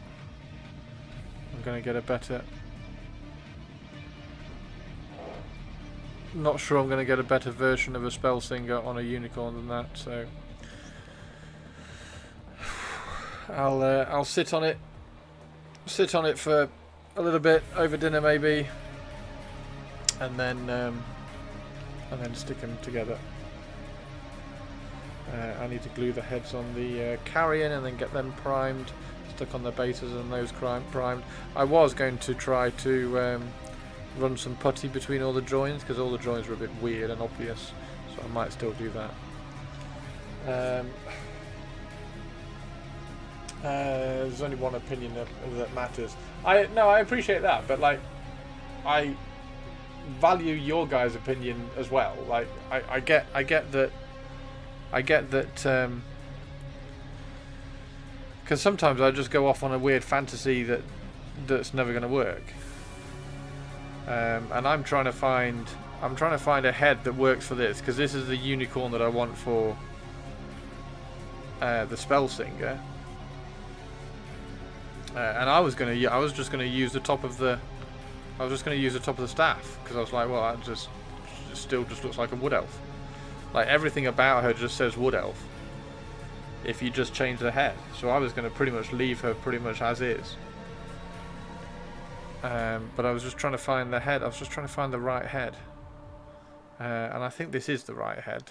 I'm going to get a better... Not sure I'm going to get a better version of a spell singer on a unicorn than that, so... I'll sit on it for a little bit over dinner maybe, and then stick them together. I need to glue the heads on the carrion and then get them primed, stuck on the bases and those primed. I was going to try to run some putty between all the joins, because all the joins were a bit weird and obvious, so I might still do that. There's only one opinion that matters. I appreciate that, but like, I value your guys' opinion as well. Like, I get that, because sometimes I just go off on a weird fantasy that's never going to work. And I'm trying to find a head that works for this, because this is the unicorn that I want for the spell singer. And I was just gonna use the top of the staff, because I was like, well, that just still looks like a wood elf. Like, everything about her just says wood elf, if you just change the head. So I was gonna pretty much leave her pretty much as is. But I was just trying to find the head. I was just trying to find the right head, and I think this is the right head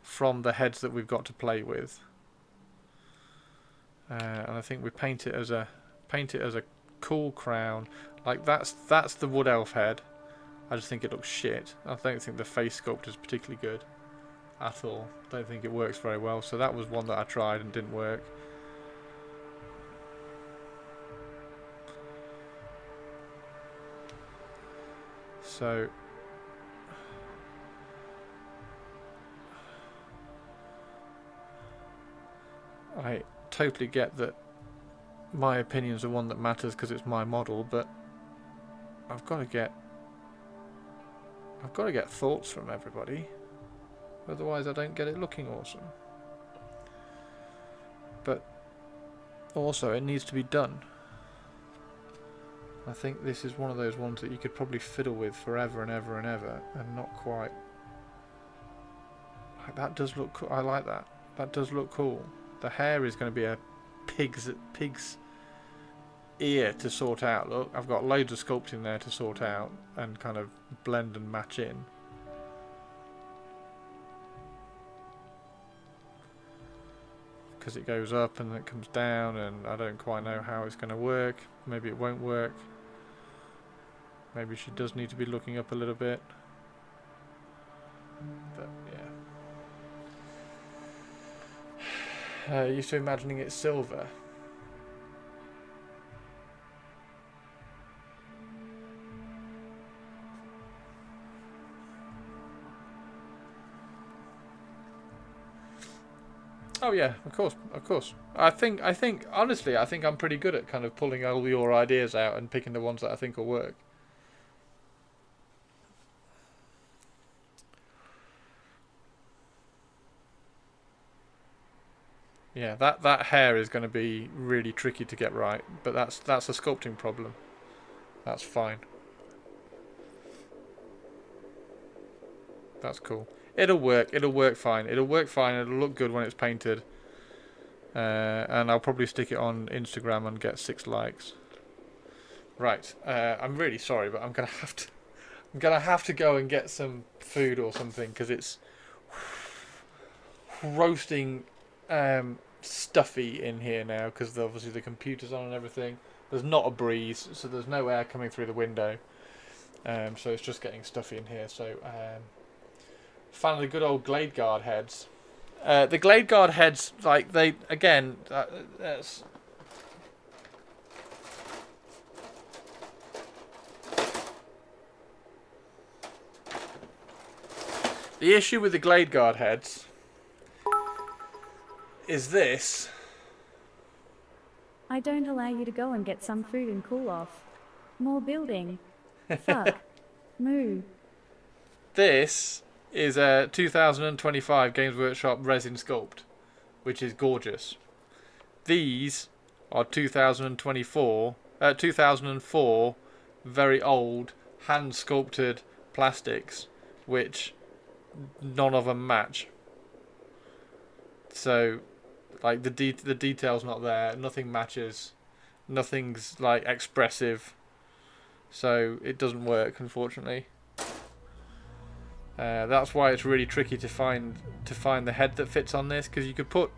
from the heads that we've got to play with. And I think we paint it as a cool crown. Like, that's the wood elf head. I just think it looks shit. I don't think the face sculpt is particularly good at all. I don't think it works very well. So that was one that I tried and didn't work. So I totally get that my opinion's the one that matters because it's my model, but I've got to get thoughts from everybody, otherwise I don't get it looking awesome. But also it needs to be done. I think this is one of those ones that you could probably fiddle with forever and ever and ever and not quite. Like, that does look cool. I like that. That does look cool. The hair is going to be a pig's ear to sort out. Look, I've got loads of sculpting there to sort out and kind of blend and match in. Because it goes up and then it comes down, and I don't quite know how it's going to work. Maybe it won't work. Maybe she does need to be looking up a little bit. But yeah. Used to imagining it silver. Oh yeah, of course, of course. I think honestly, I think I'm pretty good at kind of pulling all your ideas out and picking the ones that I think will work. Yeah, that hair is going to be really tricky to get right, but that's a sculpting problem. That's fine. That's cool. It'll work. It'll work fine. It'll work fine. It'll look good when it's painted. And I'll probably stick it on Instagram and get 6 likes. Right. I'm really sorry, but I'm gonna have to go and get some food or something, because it's roasting stuffy in here now, because obviously the computer's on and everything. There's not a breeze, so there's no air coming through the window. So it's just getting stuffy in here. So fan of the good old Glade Guard heads. The Glade Guard heads, like, they again, that's. The issue with the Glade Guard heads is this. I don't allow you to go and get some food and cool off. More building. Fuck. Moo. This is a 2025 Games Workshop resin sculpt, which is gorgeous. These are 2004 very old hand sculpted plastics, which none of them match. So, like, the detail's not there. Nothing matches. Nothing's like expressive. So it doesn't work, unfortunately. That's why it's really tricky to find the head that fits on this, because you could put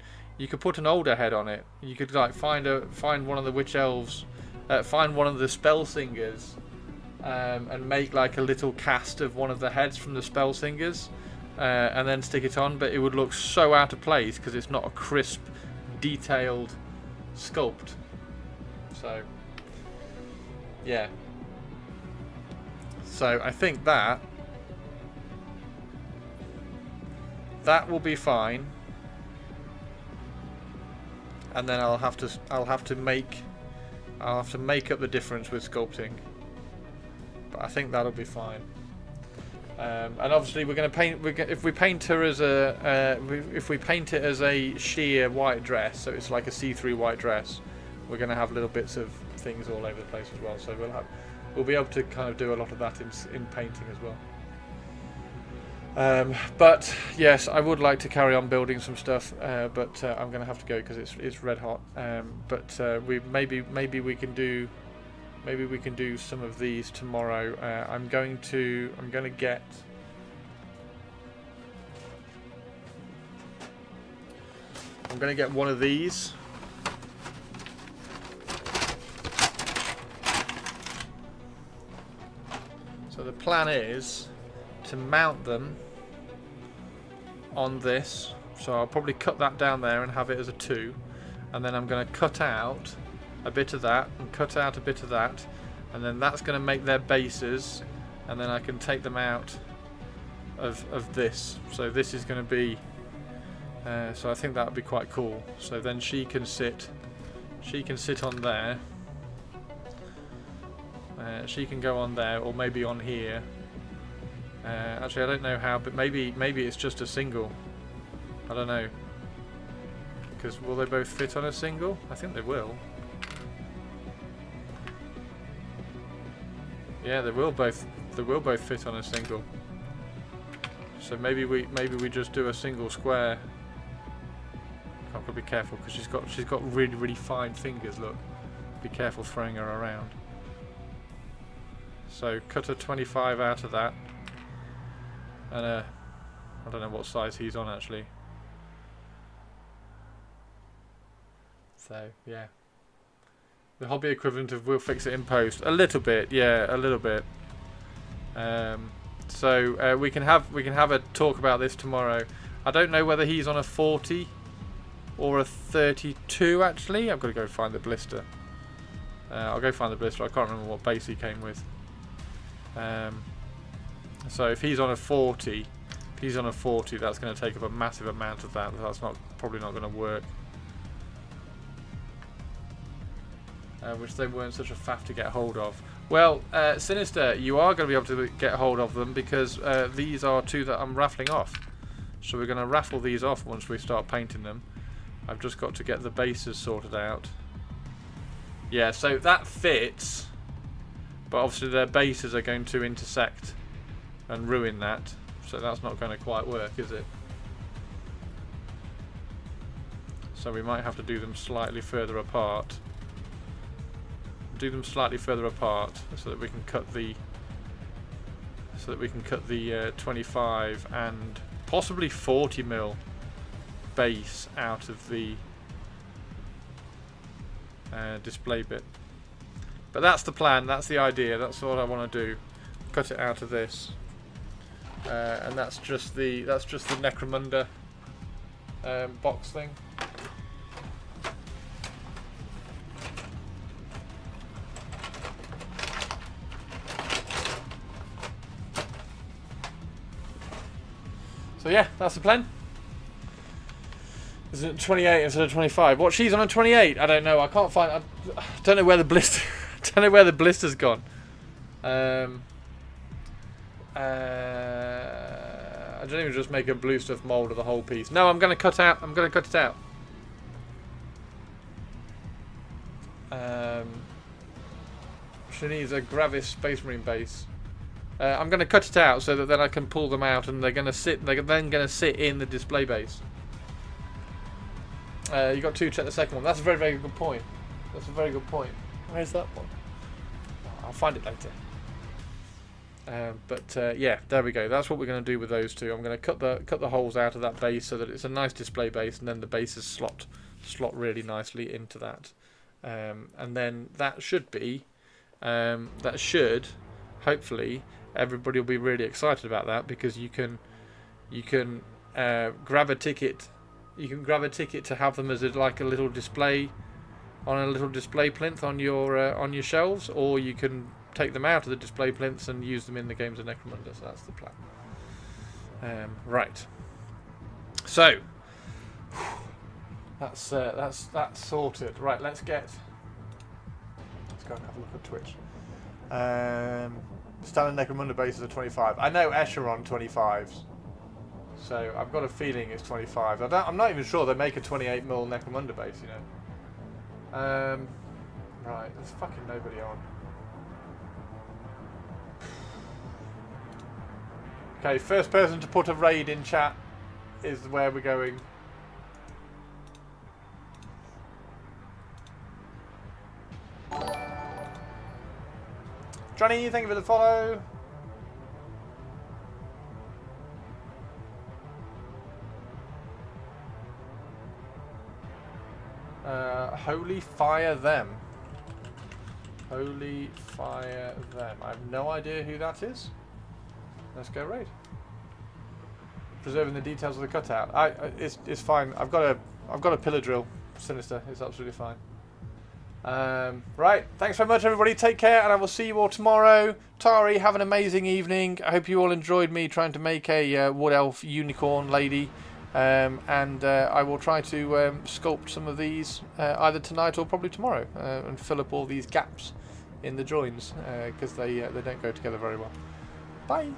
an older head on it. You could like find one of the witch elves, find one of the spell singers, and make like a little cast of one of the heads from the spell singers, and then stick it on. But it would look so out of place because it's not a crisp, detailed sculpt. So yeah. So I think that will be fine, and then I'll have to make up the difference with sculpting. But I think that'll be fine. And obviously we're going to paint. If we paint her as if we paint it as a sheer white dress, so it's like a see-through white dress, we're going to have little bits of things all over the place as well. So we'll be able to kind of do a lot of that in painting as well. But yes, I would like to carry on building some stuff, but I'm going to have to go because it's red hot. But we maybe we can do some of these tomorrow. I'm going to get one of these. So the plan is to mount them on this. So I'll probably cut that down there and have it as a 2, and then I'm going to cut out a bit of that and cut out a bit of that, and then that's going to make their bases, and then I can take them out of this. So this is going to be so I think that would be quite cool. So then she can sit on there. She can go on there, or maybe on here. Actually, I don't know how, but maybe it's just a single. I don't know. Because will they both fit on a single? I think they will. Yeah, they will both fit on a single. So maybe we just do a single square. I've got to be careful because she's got really fine fingers. Look, be careful throwing her around. So cut a 25 out of that, and I don't know what size he's on actually. So yeah, the hobby equivalent of we'll fix it in post. A little bit, yeah, a little bit. So we can have a talk about this tomorrow. I don't know whether he's on a 40 or a 32 actually. I've got to go find the blister. I'll go find the blister. I can't remember what base he came with. So if he's on a 40, that's going to take up a massive amount of that. That's probably not going to work. Which they weren't such a faff to get hold of. Well, Sinister, you are going to be able to get hold of them because these are two that I'm raffling off. So we're going to raffle these off once we start painting them. I've just got to get the bases sorted out. Yeah, so that fits, but obviously their bases are going to intersect and ruin that. So that's not going to quite work, is it? So we might have to do them slightly further apart. Do them slightly further apart so that we can cut the 25 and possibly 40 mil base out of the display bit. But that's the plan, that's the idea, that's what I want to do. Cut it out of this, and that's just the Necromunda box thing. So yeah, that's the plan. Is it 28 instead of 25? What, she's on a 28? I don't know. I can't find. I don't know where the blister. Don't know where the blister's gone. I don't even just make a blue stuff mold of the whole piece. No, I'm gonna cut out. I'm gonna cut it out. She needs a Gravis Space Marine base. I'm going to cut it out so that then I can pull them out, and they're going to sit. They're then going to sit in the display base. You got to check the second one. That's a very good point. That's a very good point. Where's that one? I'll find it later. Yeah, there we go. That's what we're going to do with those two. I'm going to cut the holes out of that base so that it's a nice display base, and then the bases slot really nicely into that. And then that should be hopefully everybody will be really excited about that, because you can grab a ticket. You can grab a ticket to have them as like a little display on a little display plinth on your shelves, or you can take them out of the display plinths and use them in the games of Necromunda. So that's the plan. Right. So that's sorted. Right. Let's go and have a look at Twitch. Standard Necromunda bases are 25. I know Escher on 25s, so I've got a feeling it's 25. I'm not even sure they make a 28mm Necromunda base, you know. Right, there's fucking nobody on. Okay, first person to put a raid in chat is where we're going. Johnny, thank you for the follow. Holy fire them. Holy fire them. I have no idea who that is. Let's go raid. Preserving the details of the cutout. It's fine. I've got a pillar drill. Sinister. It's absolutely fine. Right, thanks very much everybody, take care, and I will see you all tomorrow. Tari, have an amazing evening. I hope you all enjoyed me trying to make a wood elf unicorn lady, and I will try to sculpt some of these either tonight or probably tomorrow, and fill up all these gaps in the joins because they don't go together very well. Bye.